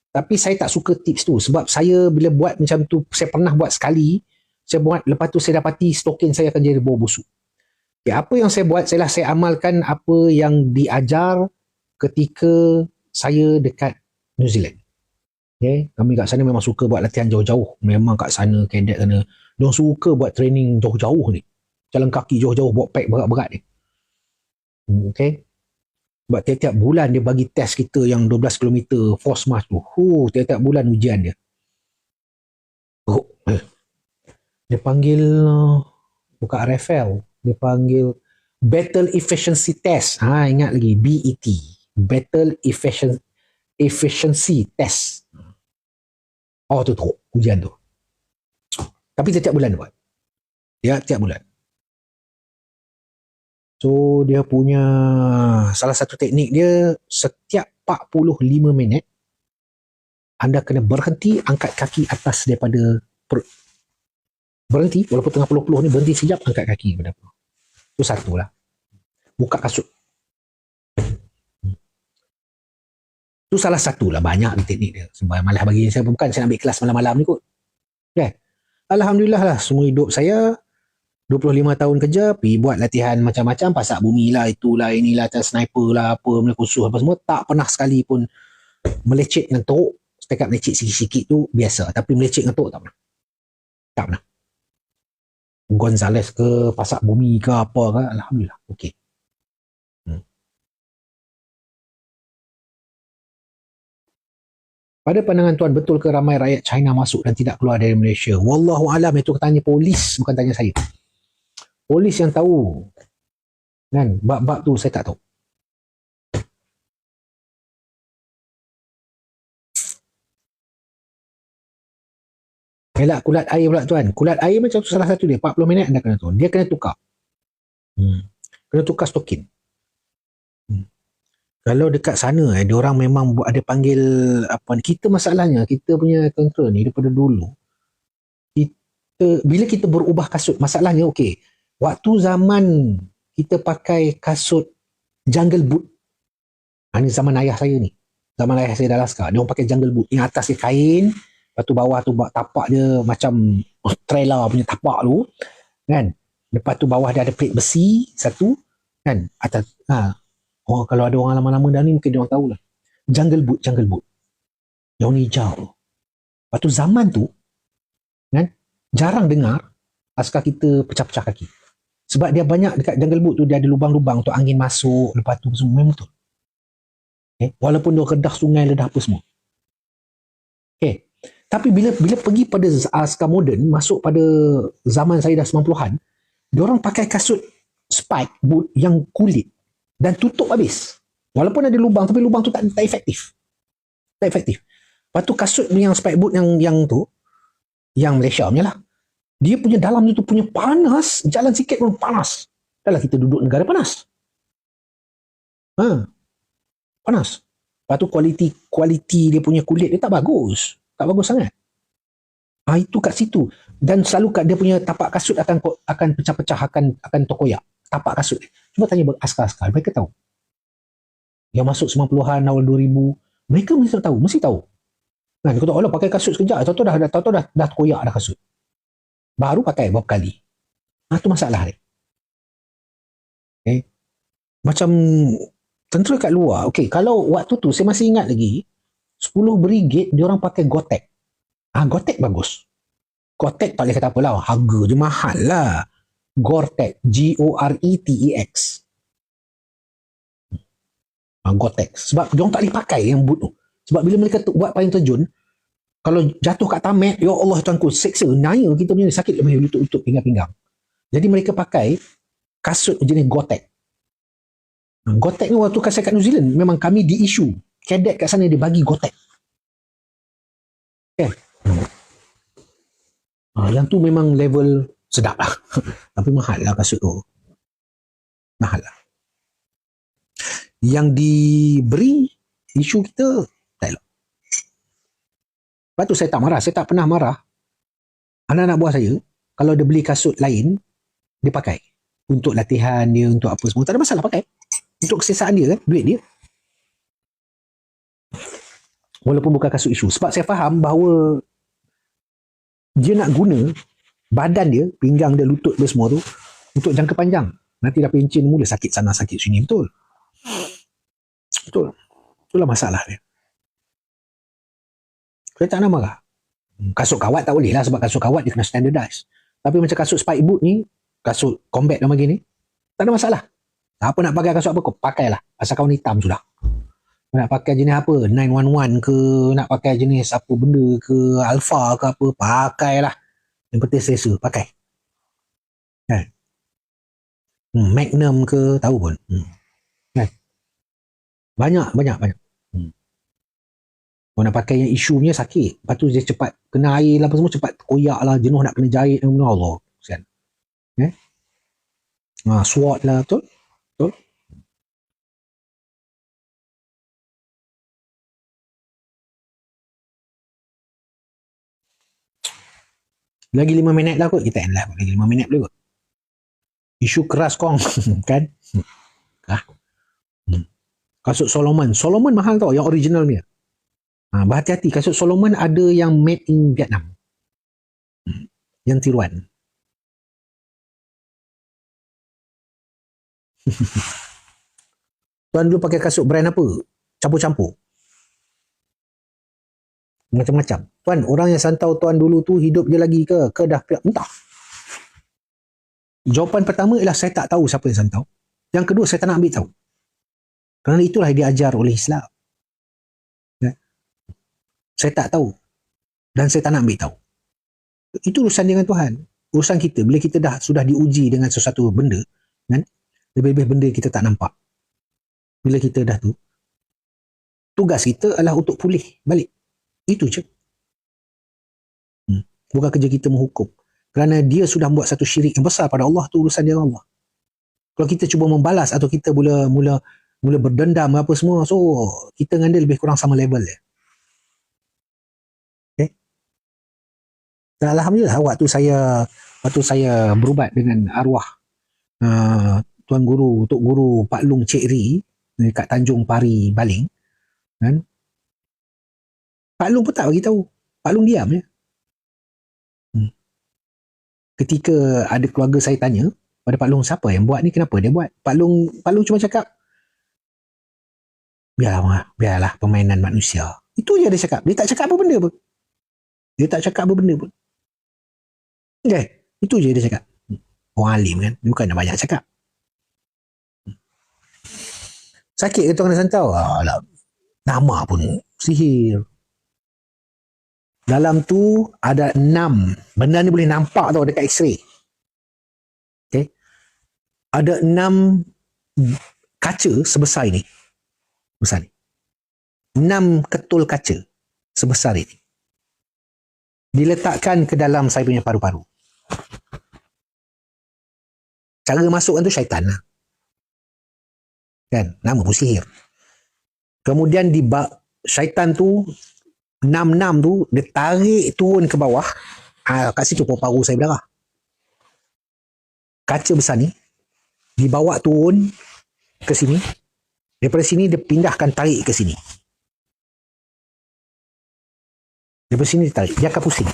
S1: Tapi saya tak suka tips tu. Sebab saya bila buat macam tu, saya pernah buat sekali, saya buat, lepas tu saya dapati stokin saya akan jadi bau busuk. Okay, apa yang saya buat, saya amalkan apa yang diajar ketika saya dekat New Zealand. Okay, kami kat sana memang suka buat latihan jauh-jauh. Memang kat sana, cadet sana, diorang suka buat training jauh-jauh ni. Jalan kaki jauh-jauh, bawa pack berat-berat ni. Okay. Sebab tiap-tiap bulan dia bagi test kita yang 12 km force march tu. Tiap-tiap bulan ujian dia. Dia panggil, bukan RFL, dia panggil Battle Efficiency Test. Ingat lagi, BET. Battle Efficiency Test. Tu ujian tu. Tapi tiap bulan dia buat. Tiap bulan. So dia punya salah satu teknik dia, setiap 45 minit anda kena berhenti, angkat kaki atas daripada perut. Berhenti, walaupun tengah peluh-peluh ni, berhenti sekejap, angkat kaki daripada perut. Itu satu lah. Buka kasut. Itu salah satu lah, banyak teknik dia. Sebab malah bagi saya, bukan saya nak ambil kelas malam-malam ni kot. Alhamdulillah lah, semua hidup saya 25 tahun kerja, pergi buat latihan macam-macam, pasak bumi lah, itulah, inilah, sniper lah, apa, khusus apa semua, tak pernah sekali pun melecet dengan teruk. Setakat melecet sikit-sikit tu biasa, tapi melecet dengan teruk tak pernah. Gonzales ke, pasak bumi ke, apa ke, alhamdulillah, okey. Pada pandangan tuan, betul ke ramai rakyat China masuk dan tidak keluar dari Malaysia? Wallahualam, itu tanya polis, bukan tanya saya. Polis yang tahu. Kan? Bab-bab tu saya tak tahu. Elak kulat air pula, tuan. Kulat air macam tu salah satu dia. 40 minit anda kena tu. Dia kena tukar. Kena tukar stokin. Kalau dekat sana, dia orang memang ada panggil apa. Kita masalahnya, kita punya control ni daripada dulu. Bila kita berubah kasut, masalahnya okey. Waktu zaman kita pakai kasut jungle boot. Ini zaman ayah saya ni. Zaman ayah saya dah laskar. Dia orang pakai jungle boot. Yang atas dia kain, lepas tu bawah tu tapak dia macam trailer punya tapak tu. Kan? Lepas tu bawah dia ada plate besi satu. Kan? Atas, kalau ada orang lama-lama dah ni, mungkin dia orang tahulah. Jungle boot. Yang ni hijau. Lepas tu zaman tu, kan? Jarang dengar askar kita pecah-pecah kaki. Sebab dia banyak dekat jungle boot tu, dia ada lubang-lubang untuk angin masuk, lepas tu semua memang betul. Walaupun dia kedah sungai, ledah apa semua. Tapi bila pergi pada askar moden, masuk pada zaman saya dah 90-an, dia orang pakai kasut spike boot yang kulit dan tutup habis. Walaupun ada lubang, tapi lubang tu tak efektif. Tak efektif. Lepas tu kasut yang spikeboard yang tu, yang Malaysia punya lah, dia punya dalam tu punya panas, jalan sikit pun panas. Dah lah kita duduk negara panas. Panas. Lepas tu kualiti dia punya kulit dia tak bagus. Tak bagus sangat. Itu kat situ. Dan selalu kat dia punya tapak kasut akan pecah-pecah, akan terkoyak. Tapak kasut. Cuba tanya askar-askar, mereka tahu. Yang masuk 90-an, awal 2000, mereka mesti tahu, Kan, kau tahu, Allah pakai kasut sekejap, tahu dah terkoyak dah kasut. Baru pakai berapa kali. Itu masalah dia. Okay. Macam tentera kat luar, kalau waktu tu saya masih ingat lagi, 10 brigade dia orang pakai Gore-Tex. Gore-Tex bagus. Gore-Tex tak boleh kata apalah, harga je mahal lah. Gore-Tex, G-O-R-E-T-E-X. Gore-Tex. Sebab dia orang tak boleh pakai yang boot tu. Sebab bila mereka buat payung terjun, kalau jatuh kat tamat, ya Allah tuanku, seksa, naya kita punya sakit lebih lutut-lutut, pinggang-pinggang. Jadi mereka pakai kasut jenis Gore-Tex. Gore-Tex ni waktu saya kat New Zealand, memang kami di issue. Cadet kat sana dia bagi Gore-Tex. Yang tu memang level sedap lah. Tapi mahal lah kasut tu. Mahal lah. Yang diberi isu kita, tak elok. Lepas tu saya tak marah. Saya tak pernah marah. Anak-anak buah saya, kalau dia beli kasut lain, dia pakai. Untuk latihan dia, untuk apa semua. Tak ada masalah pakai. Untuk kesesaan dia kan, duit dia. Walaupun bukan kasut isu. Sebab saya faham bahawa dia nak guna badan dia, pinggang dia, lutut dia semua tu, untuk jangka panjang. Nanti dah pencin mula, sakit sana, sakit sini. Betul. Itulah masalah dia. Saya tak nak marah. Kasut kawat tak boleh lah, sebab kasut kawat dia kena standardize. Tapi macam kasut spike boot ni, kasut combat dan begini, tak ada masalah. Apa nak pakai kasut apa, kau pakailah. Asal kawan hitam sudah. Nak pakai jenis apa, 911 ke, nak pakai jenis apa benda ke, Alpha ke apa, pakailah. Yang penting selesa, pakai. Kan? Magnum ke, tahu pun. Kan? Banyak. Kau nak pakai yang isunya sakit. Lepas tu dia cepat kena air lah, apa semua cepat koyak lah, jenuh nak kena jahit. Allah. Kan? SWAT lah, betul? Lagi 5 minit lah kot. Kita end lah. Lagi 5 minit boleh kot. Isu keras kong. Kan? Kasut Solomon. Solomon mahal tau. Yang original punya. Berhati-hati. Kasut Solomon ada yang made in Vietnam. Yang tiruan. Tuan dulu pakai kasut brand apa? Campur-campur. Macam-macam. Tuan, orang yang santau tuan dulu tu hidup je lagi ke? Ke dah entah. Jawapan pertama ialah saya tak tahu siapa yang santau. Yang kedua, saya tak nak ambil tahu. Kerana itulah yang diajar oleh Islam. Saya tak tahu. Dan saya tak nak ambil tahu. Itu urusan dengan Tuhan. Urusan kita, bila kita sudah diuji dengan sesuatu benda, kan? Lebih-lebih benda kita tak nampak. Bila kita dah tu, tugas kita adalah untuk pulih balik. Itu je. Bukan kerja kita menghukum. Kerana dia sudah buat satu syirik yang besar pada Allah, tu urusan dia Allah. Kalau kita cuba membalas atau kita mula berdendam apa semua, so kita dengan dia lebih kurang sama level dia. Okay? Dan alhamdulillah waktu saya berubat dengan arwah Tuan Guru, Tok Guru Pak Long Cik Ri dekat Tanjung Pari Baling, kan? Pak Long pun tak bagi tahu. Pak Long diam je. Ketika ada keluarga saya tanya pada Pak Long, siapa yang buat ni, kenapa dia buat? Pak Long cuma cakap, biarlah permainan manusia. Itu je dia cakap. Dia tak cakap apa benda pun. Okay. Itu je dia cakap. Orang alim kan, bukan nak banyak cakap. Sakit ke tuan kena santau? Nama pun sihir. Dalam tu ada 6. Benda ni boleh nampak tau dekat X-ray. Okay. Ada 6 kaca sebesar ini. 6 ketul kaca. sebesar ini. Diletakkan ke dalam saya punya paru-paru. Cara masukkan tu syaitan lah. Kan? Nama pun sihir. Kemudian syaitan tu, enam tu, dia tarik turun ke bawah. Kat situ paru saya berdarah. Kaca besar ni, dibawa turun ke sini. Daripada sini, dia pindahkan tarik ke sini. Daripada sini dia tarik. Dia akan pusing.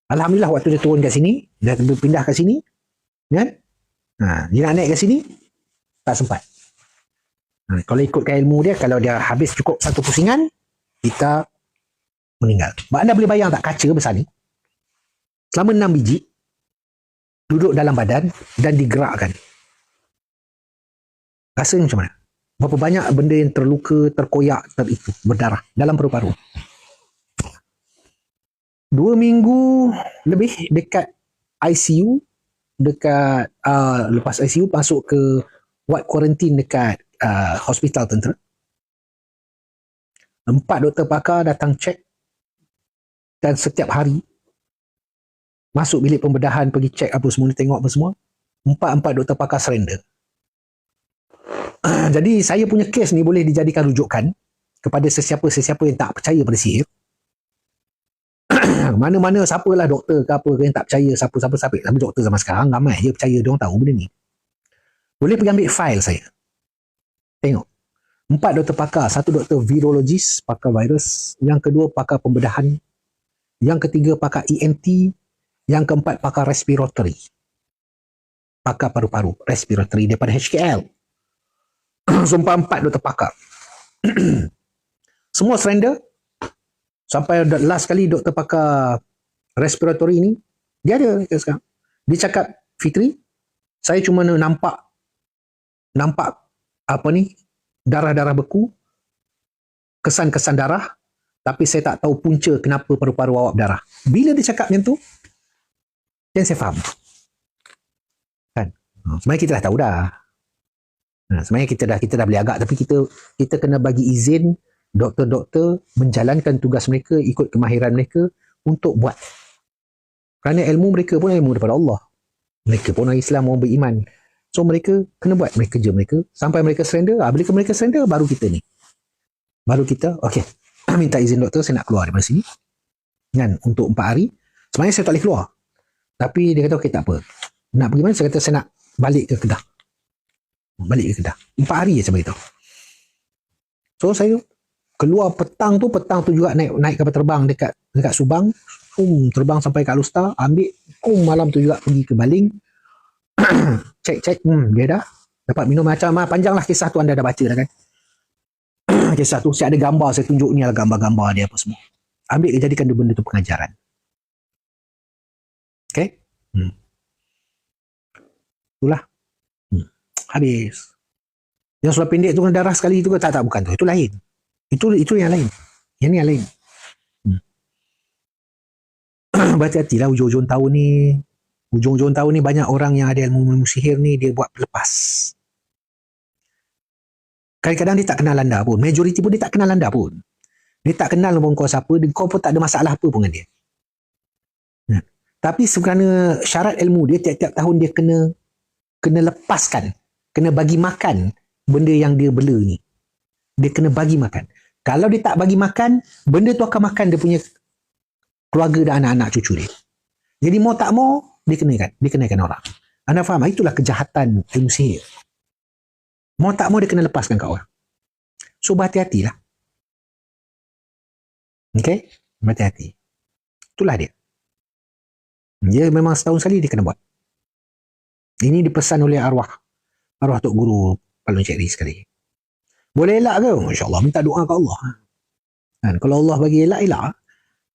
S1: Alhamdulillah waktu dia turun kat sini, dia pindah kat sini, kan? Dia nak naik kat sini, tak sempat. Kalau ikutkan ilmu dia, kalau dia habis cukup satu pusingan, kita meninggal. Anda boleh bayang tak kaca besar ni? Selama 6 biji, duduk dalam badan dan digerakkan. Rasanya macam mana? Berapa banyak benda yang terluka, terkoyak, berdarah dalam paru-paru. 2 minggu lebih dekat ICU, lepas ICU masuk ke ward quarantine dekat hospital tentera. 4 doktor pakar datang cek, dan setiap hari masuk bilik pembedahan, pergi cek apa semua, tengok apa semua. 4 doktor pakar surrender. Jadi saya punya kes ni boleh dijadikan rujukan kepada sesiapa-sesiapa yang tak percaya pada sihir. Mana-mana siapalah doktor ke apa ke yang tak percaya, siapa-siapa. Tapi doktor zaman sekarang ramai je percaya, dia orang tahu benda ni. Boleh pergi ambil file saya. Tengok. 4 doktor pakar, 1 doktor virologis, pakar virus, yang kedua pakar pembedahan, yang ketiga pakar ENT, yang keempat pakar respiratory. Pakar paru-paru, respiratory daripada HKL. Sumpah 4 doktor pakar. Semua surrender. Sampai last kali doktor pakar respiratory ni, dia ada sekarang. Dia cakap, Fitri, saya cuma nampak apa ni, darah-darah beku, kesan-kesan darah, tapi saya tak tahu punca kenapa paru-paru awak berdarah. Bila dia cakap macam tu, dan saya faham. Kan? Sebenarnya kita dah tahu dah. Sebenarnya kita dah boleh agak, tapi kita kena bagi izin doktor-doktor menjalankan tugas mereka, ikut kemahiran mereka untuk buat. Kerana ilmu mereka pun ilmu daripada Allah. Mereka pun orang Islam, orang beriman. So mereka kena buat kerja mereka sampai mereka surrender. Bila mereka surrender, baru kita ni. Baru kita, okey, minta izin doktor, saya nak keluar daripada sini. Kan, untuk 4 hari. Sebenarnya saya tak boleh keluar. Tapi dia kata, okey, tak apa. Nak pergi mana? Saya kata, saya nak balik ke Kedah. Balik ke Kedah. 4 hari je saya beritahu. So saya keluar petang tu juga naik kapal terbang dekat Subang. Terbang sampai ke Alustar, ambil malam tu juga pergi ke Baling. Cek dia dah dapat minum macam panjang lah kisah tu, anda dah baca dah kan. Kisah tu saya ada gambar, saya tunjuk ni lah gambar-gambar dia apa semua. Ambil dia jadikan benda tu pengajaran. Okay. Itulah. Habis. Yang sudah pendek tu kena darah sekali tu tak bukan tu. Itu lain. Itu yang lain. Yang ni yang lain. Berhati-hatilah hujung-hujung tahun ni. Hujung-hujung tahun ni banyak orang yang ada ilmu sihir ni, dia buat lepas. Kadang-kadang dia tak kenal anda pun. Majoriti pun dia tak kenal anda pun. Dia tak kenal pun kau siapa. Kau pun tak ada masalah apa pun dengan dia. Tapi sebenarnya syarat ilmu dia, tiap-tiap tahun dia kena lepaskan. Kena bagi makan benda yang dia bela ni. Dia kena bagi makan. Kalau dia tak bagi makan, benda tu akan makan dia punya keluarga dan anak-anak cucu dia. Jadi mau tak mau, dia kenakan orang. Anda faham? Itulah kejahatan ilmu sihir. Mau tak mau dia kena lepaskan kat orang. So berhati-hatilah. Okay? Berhati-hati. Itulah dia. Dia memang setahun sekali dia kena buat. Ini dipesan oleh arwah Tok Guru Palung Cik Ri sekali. Boleh elak ke? InsyaAllah minta doa ke Allah. Dan kalau Allah bagi elak.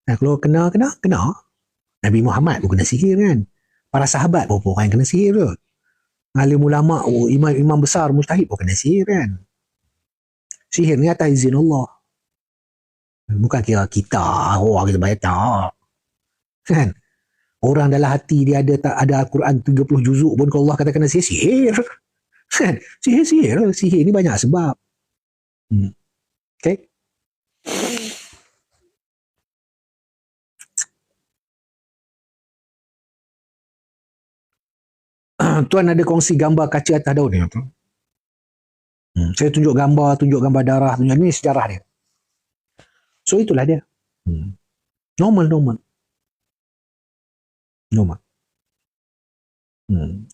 S1: Dan kalau kena. Nabi Muhammad pun kena sihir kan. Para sahabat pun orang yang kena sihir tu. Alim ulama, imam besar, mujtahid pun kena sihir kan. Sihir ni atas izin Allah. Bukan kira kita, kita bayar tak. Kan? Orang dalam hati dia ada Al-Quran 30 juzuk pun kalau Allah kata kena sihir. Kan? Sihir ni banyak sebab. Okay? Tuan ada kongsi gambar kaca atas daun ni. Saya tunjuk gambar darah, tunjuk ni sejarah dia. So itulah dia. Normal.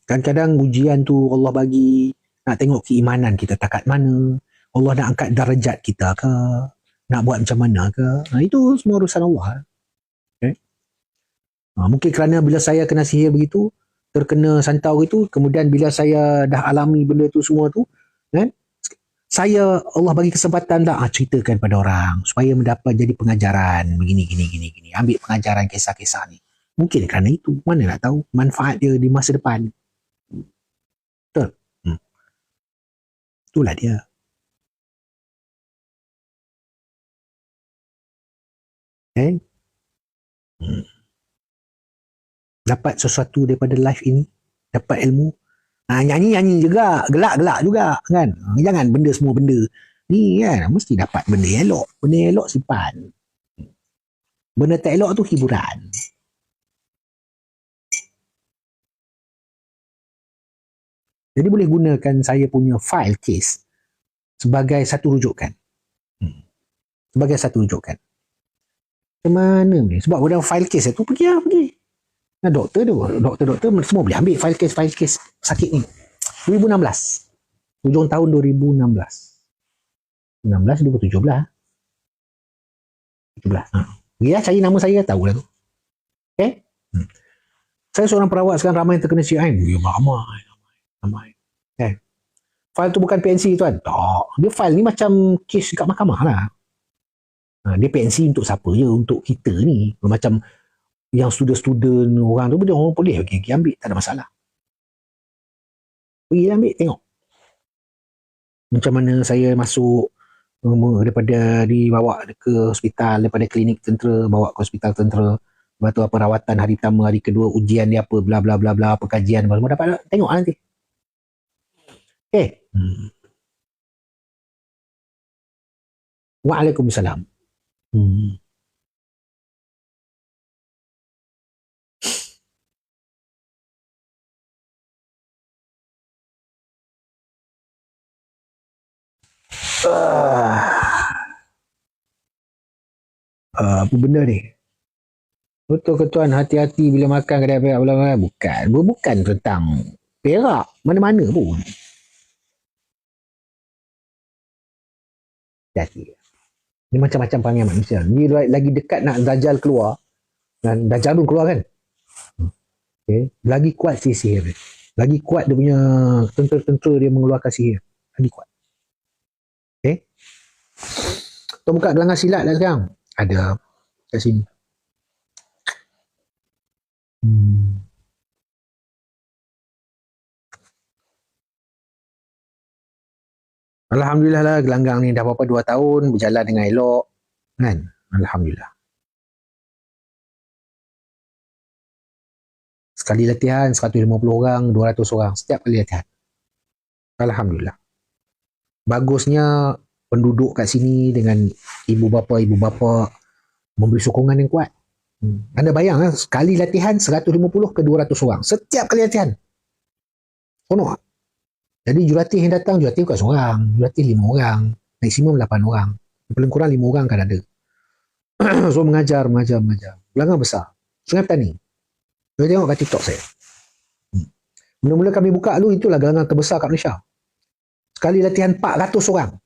S1: Kadang-kadang ujian tu Allah bagi nak tengok keimanan kita takat mana, Allah nak angkat darjat kita ke, nak buat macam mana ke. Itu semua urusan Allah. Okay? Mungkin kerana bila saya kena sihir begitu, terkena santau itu, kemudian bila saya dah alami benda tu semua tu, kan, saya Allah bagi kesempatan tak ceritakan pada orang supaya mendapat jadi pengajaran begini. Ambil pengajaran kisah-kisah ni. Mungkin kerana itu. Mana nak tahu manfaat dia di masa depan. Betul? Itulah dia. Okay? Dapat sesuatu daripada live ini, dapat ilmu, nyanyi juga, gelak juga kan. Jangan semua benda ni kan, mesti dapat benda elok simpan, benda tak elok tu hiburan. Jadi boleh gunakan saya punya file case sebagai satu rujukan. Kemana ni? Sebab dalam file case tu pergi. Nah, doktor semua boleh ambil file case sakit ni. 2016. Hujung tahun 2016. 2017. Ya, cari nama saya tahu lah tu. Okay? Saya seorang perawat sekarang ramai yang terkena CIN. Ya, ramai. Okay. File tu bukan PNC tuan. Tak. Dia file ni macam kes kat mahkamah lah. Dia PNC untuk siapa je? Untuk kita ni. Macam yang student orang tu, orang boleh pergi ambil. Tak ada masalah. Pergi ambil, tengok. Macam mana saya masuk daripada dibawa ke hospital, daripada klinik tentera, bawa ke hospital tentera. Lepas tu apa rawatan hari pertama, hari kedua, ujian dia apa, bla bla bla bla, perkajian, semua dapat tengok nanti. Okay. Waalaikumsalam. Apa benda ni? Betul ke tuan, hati-hati bila makan kedai perak bulan bukan tentang perak mana-mana pun. Hati. Ini macam-macam perangai manusia. Ni lagi dekat nak Dajjal keluar, dan Dajjal pun keluar kan. Okay. Lagi kuat sihir. Lagi kuat dia punya tentera-tentera dia mengeluarkan sihir. Lagi kuat. Okay. Tuan buka gelanggang silat lah sekarang. Ada kat sini. Alhamdulillah lah gelanggang ni dah berapa 2 tahun berjalan dengan elok kan. Alhamdulillah. Sekali latihan 150 orang, 200 orang setiap kali latihan. Alhamdulillah. Bagusnya penduduk kat sini dengan ibu bapa memberi sokongan yang kuat. Anda bayang sekali latihan 150 ke 200 orang setiap kali latihan. Penuh. Jadi jurulatih yang datang, jurulatih bukan seorang, jurulatih 5 orang, maksimum 8 orang. Paling kurang 5 orang kan ada. So mengajar. Gelanggang besar. Sungai Petani. Saya tengok kat TikTok saya. Mula-mula kami buka dulu, itulah gelanggang terbesar kat Malaysia. Sekali latihan 400 orang.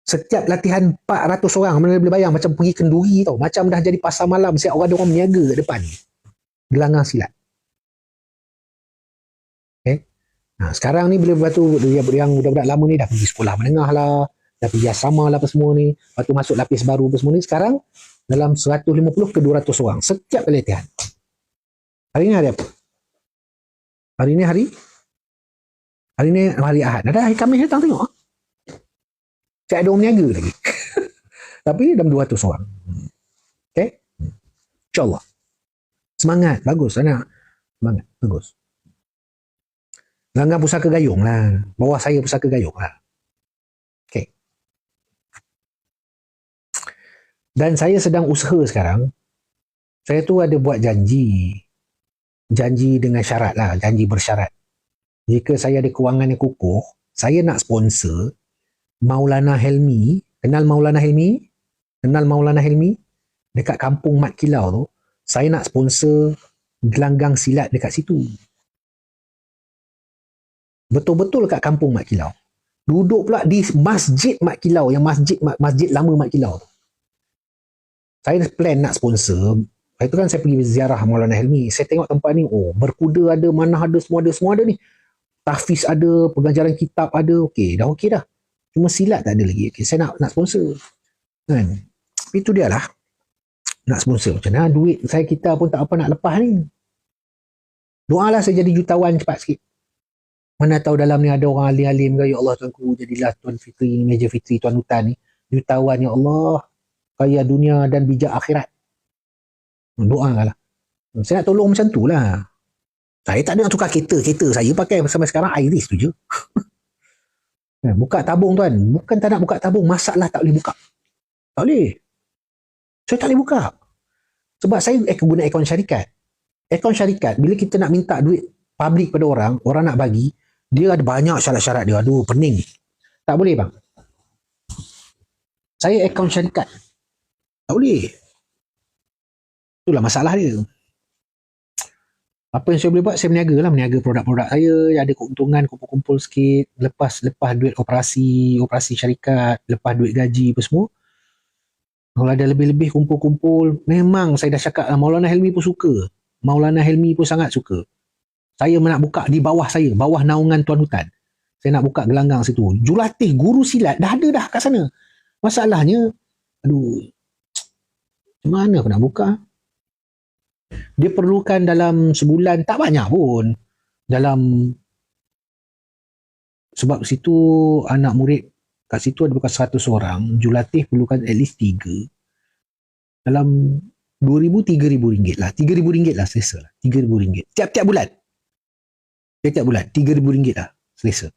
S1: Setiap latihan 400 orang. Mana boleh bayang macam pergi kenduri tau. Macam dah jadi pasar malam, siap orang berniaga kat depan. Gelanggang silat. Okay. Sekarang ni bila batu yang budak-budak lama ni dah pergi sekolah menengah lah, dah pergi asrama lah apa semua ni, lepas tu masuk lapis baru apa semua ni, sekarang dalam 150 ke 200 orang setiap kali latihan. Hari ni hari apa? Hari ni hari Ahad. Ada hari Khamis datang tengok. Saya ada orang niaga lagi. Tapi dalam 200 orang. Okay? InsyaAllah. Semangat. Bagus anak. Semangat. Bagus. Gelanggang pusaka gayung lah. Bawah saya pusaka gayung lah. Okay. Dan saya sedang usaha sekarang. Saya tu ada buat janji. janji dengan syarat lah, janji bersyarat. Jika saya ada kewangan yang kukuh, saya nak sponsor Maulana Helmi. Kenal Maulana Helmi? Kenal Maulana Helmi? Dekat kampung Mat Kilau tu, saya nak sponsor gelanggang silat dekat situ. Betul-betul kat kampung Mat Kilau. Duduk pula di Masjid Mat Kilau, yang masjid lama Mat Kilau tu. Saya plan nak sponsor. Itu kan saya pergi ziarah Maulana Helmi. Saya tengok tempat ni, oh, berkuda ada, manah ada, semua ada ni. Tahfiz ada, pengajaran kitab ada. Okey, dah okey dah. Cuma silat tak ada lagi. Okey, saya nak sponsor. Kan? Itu dia lah. Nak sponsor. Macam mana duit saya kita pun tak apa nak lepas ni. Doalah saya jadi jutawan cepat sikit. Mana tahu dalam ni ada orang alim-alim ke, ya Allah tuanku, jadilah Tuan Fitri ni, Meja Fitri, Tuan Hutan ni. Jutawan, ya Allah. Kaya dunia dan bijak akhirat. Doalah. Saya nak tolong macam tu lah. Saya tak ada nak tukar kereta saya pakai sampai sekarang Iris tu je. Buka tabung tuan. Bukan tak nak buka tabung. Masalah tak boleh buka. Tak boleh. Saya tak boleh buka. Sebab saya guna akaun syarikat. Akaun syarikat, bila kita nak minta duit public pada orang nak bagi, dia ada banyak syarat-syarat dia. Aduh, pening. Tak boleh bang. Saya akaun syarikat. Tak boleh. Itulah masalah dia. Apa yang saya boleh buat, saya meniaga produk-produk saya, ada keuntungan, kumpul-kumpul sikit, lepas duit operasi syarikat, lepas duit gaji apa semua. Kalau ada lebih-lebih kumpul-kumpul, memang saya dah cakap lah, Maulana Helmi pun suka. Maulana Helmi pun sangat suka. Saya nak buka di bawah saya, bawah naungan Tuan Hutan. Saya nak buka gelanggang situ. Jurulatih, guru silat, dah ada dah kat sana. Masalahnya, aduh, macam mana aku nak buka? Dia perlukan dalam sebulan, tak banyak pun. Sebab situ anak murid, kat situ ada bukan 100 orang, jurulatih perlukan at least 3. Dalam 2,000-3,000 ringgit lah. 3,000 ringgit lah selesa lah. 3,000 ringgit. Tiap-tiap bulan. 3,000 ringgit lah selesa.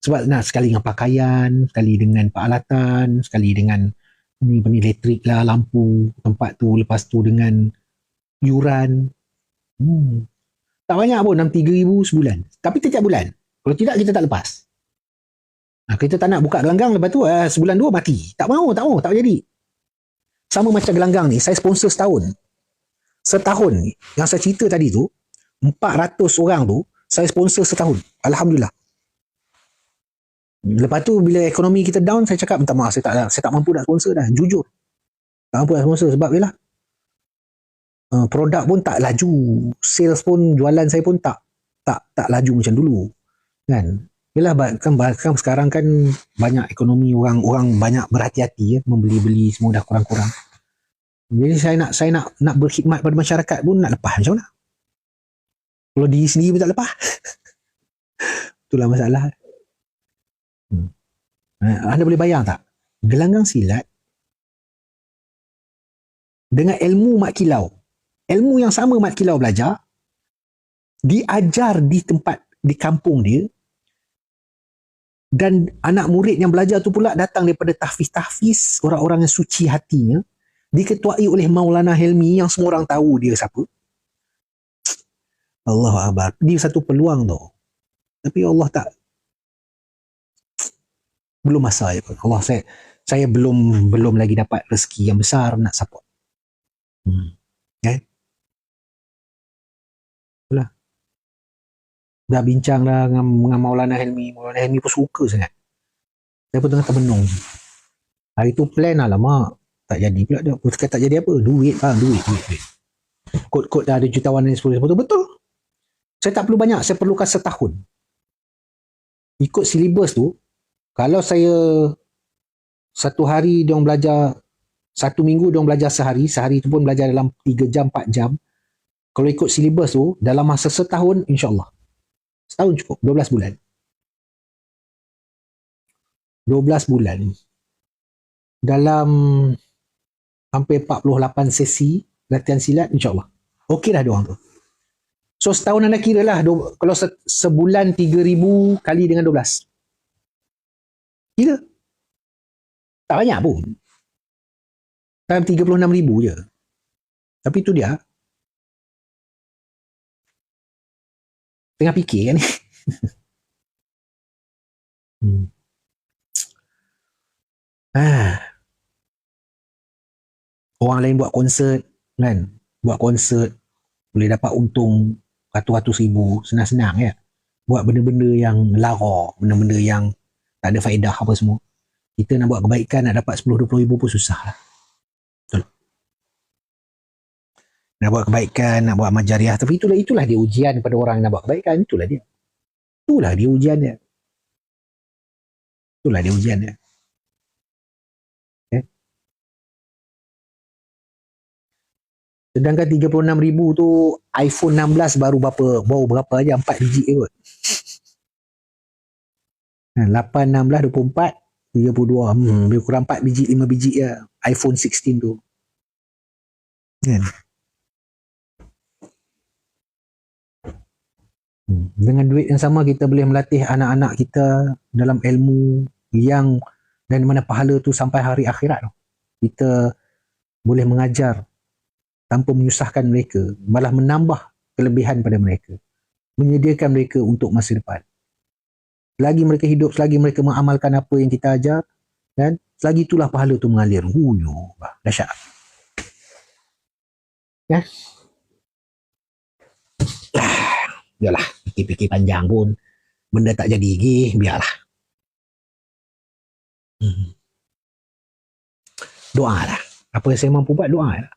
S1: Sebab nak sekali dengan pakaian, sekali dengan peralatan, sekali dengan ni elektrik lah, lampu, tempat tu, lepas tu dengan yuran. Tak banyak pun, 3,000 sebulan. Tapi tiap bulan. Kalau tidak, kita tak lepas. Kita tak nak buka gelanggang, lepas tu sebulan 2 mati. Tak mau jadi. Sama macam gelanggang ni, saya sponsor setahun. Setahun ni, yang saya cerita tadi tu, 400 orang tu, saya sponsor setahun. Alhamdulillah. Lepas tu, bila ekonomi kita down, saya cakap, minta maaf, saya tak mampu nak sponsor dah. Jujur. Tak mampu nak sponsor sebab yelah, produk pun tak laju. Sales pun, jualan saya pun tak laju macam dulu. Kan? Yelah, kan sekarang kan banyak ekonomi, orang banyak berhati-hati ya, membeli-beli semua dah kurang-kurang. Jadi saya nak berkhidmat pada masyarakat pun nak lepas macam mana? Kalau diri sendiri pun tak lepas. Itulah masalah. Anda boleh bayang tak? Gelanggang silat dengan ilmu Mat Kilau. Ilmu yang sama Mat Kilau belajar, diajar di kampung dia, dan anak murid yang belajar tu pula datang daripada tahfiz, orang-orang yang suci hatinya, diketuai oleh Maulana Helmi yang semua orang tahu dia siapa. Allahu Akbar. Dia satu peluang tu. Tapi Allah tak, belum masa je pun. Allah, saya belum lagi dapat rezeki yang besar nak support. Itulah. Dah bincang dah dengan Maulana Helmi. Maulana Helmi pun suka sangat. Saya pun tengah termenung. Hari tu plan lah, mak. Tak jadi pula dia. Tak jadi apa? Duit. Kod dah ada jutawan ni 10. Betul. Saya tak perlu banyak. Saya perlukan setahun. Ikut silibus tu, kalau saya satu hari diorang belajar, satu minggu diorang belajar sehari tu pun belajar dalam 3 jam, 4 jam. Kalau ikut silibus tu, dalam masa setahun, insyaAllah. Setahun cukup, 12 bulan. 12 bulan. Dalam hampir 48 sesi latihan silat, insyaAllah. Okey dah diorang tu. So setahun anda kira lah, kalau sebulan 3,000 kali dengan 12. Kira. Tak banyak pun. Dalam 36,000 je. Tapi tu dia, Tengah fikir kan ni. Orang lain buat konsert kan, buat konsert boleh dapat untung ratus-ratus ribu senang-senang ya. Buat benda-benda yang lara, benda-benda yang tak ada faedah apa semua. Kita nak buat kebaikan nak dapat 10-20 ribu pun susah lah. Betul. Nak buat kebaikan, nak buat amal jariah, tapi itulah dia ujian pada orang yang nak buat kebaikan. Itulah dia ujian dia. Itulah dia ujian dia. Sedangkan 36,000 tu iPhone 16 baru berapa aja, 4 biji kot. 8, 16, 24, 32. Lebih kurang 4 biji, 5 biji ya iPhone 16 tu. Kan? Dengan duit yang sama kita boleh melatih anak-anak kita dalam ilmu yang dan mana pahala tu sampai hari akhirat tu. Kita boleh mengajar tanpa menyusahkan mereka, malah menambah kelebihan pada mereka, menyediakan mereka untuk masa depan. Selagi mereka hidup, selagi mereka mengamalkan apa yang kita ajar, kan, selagi itulah pahala tu mengalir. Dahsyat. Ya. Biarlah, fikir-fikir panjang pun benda tak jadi lagi, biarlah. Doa lah. Apa yang saya mampu buat, doa lah.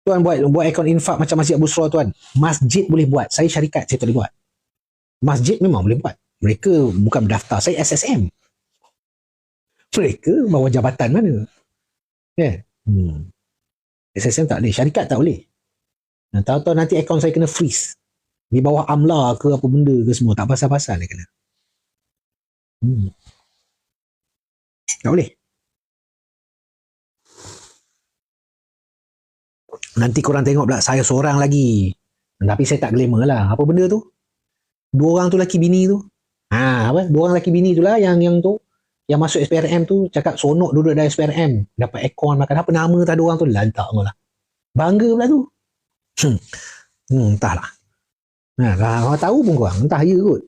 S1: Tuan buat akaun infak macam Masjid Abu Surah tuan. Masjid boleh buat. Saya syarikat, saya tak boleh buat. Masjid memang boleh buat. Mereka bukan berdaftar. Saya SSM. Mereka bawa jabatan mana? Ya. SSM tak boleh. Syarikat tak boleh. Tahu-tahu nanti akaun saya kena freeze. Di bawah AMLA ke apa benda ke semua. Tak pasal-pasal dia kena. Tak boleh. Nanti korang tengok pula saya seorang lagi. Tapi saya tak glamour lah. Apa benda tu? 2 orang tu laki bini tu. 2 orang laki bini tu lah yang tu. Yang masuk SPRM tu cakap sonok duduk dalam SPRM. Dapat aircon makan. Apa nama tak ada orang tu? Lantak lah. Bangga pula tu. Entahlah. Kalau tahu pun korang. Entah ya kot.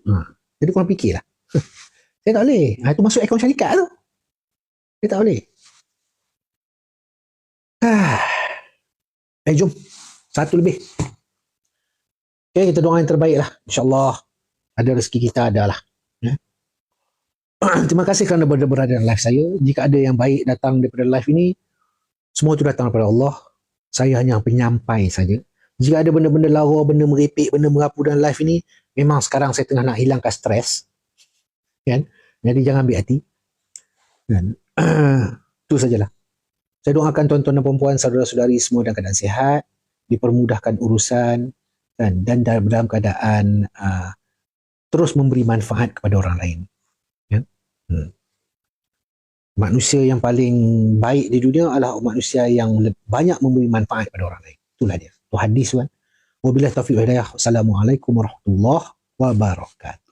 S1: Jadi korang fikirlah. Saya tak boleh. Itu masuk akaun syarikat tu. Saya tak boleh. Jom. 1 lebih. Okay, kita doa yang terbaik lah. InsyaAllah ada rezeki kita adalah. Terima kasih kerana berada dalam live saya. Jika ada yang baik datang daripada live ini, semua itu datang daripada Allah. Saya hanya penyampai saja. Jika ada benda-benda lara, benda merepek, benda merapu dalam live ini, memang sekarang saya tengah nak hilangkan stres. Kan? Jadi jangan ambil hati. Kan? Itu sajalah. Saya doakan tuan-tuan dan puan-puan, saudara-saudari semua dalam keadaan sihat, dipermudahkan urusan, dan dalam keadaan terus memberi manfaat kepada orang lain. Ya? Manusia yang paling baik di dunia adalah manusia yang banyak memberi manfaat kepada orang lain. Itulah dia. Itu hadis kan. Wabillahi taufiq wal hidayah. Wassalamualaikum warahmatullahi wabarakatuh.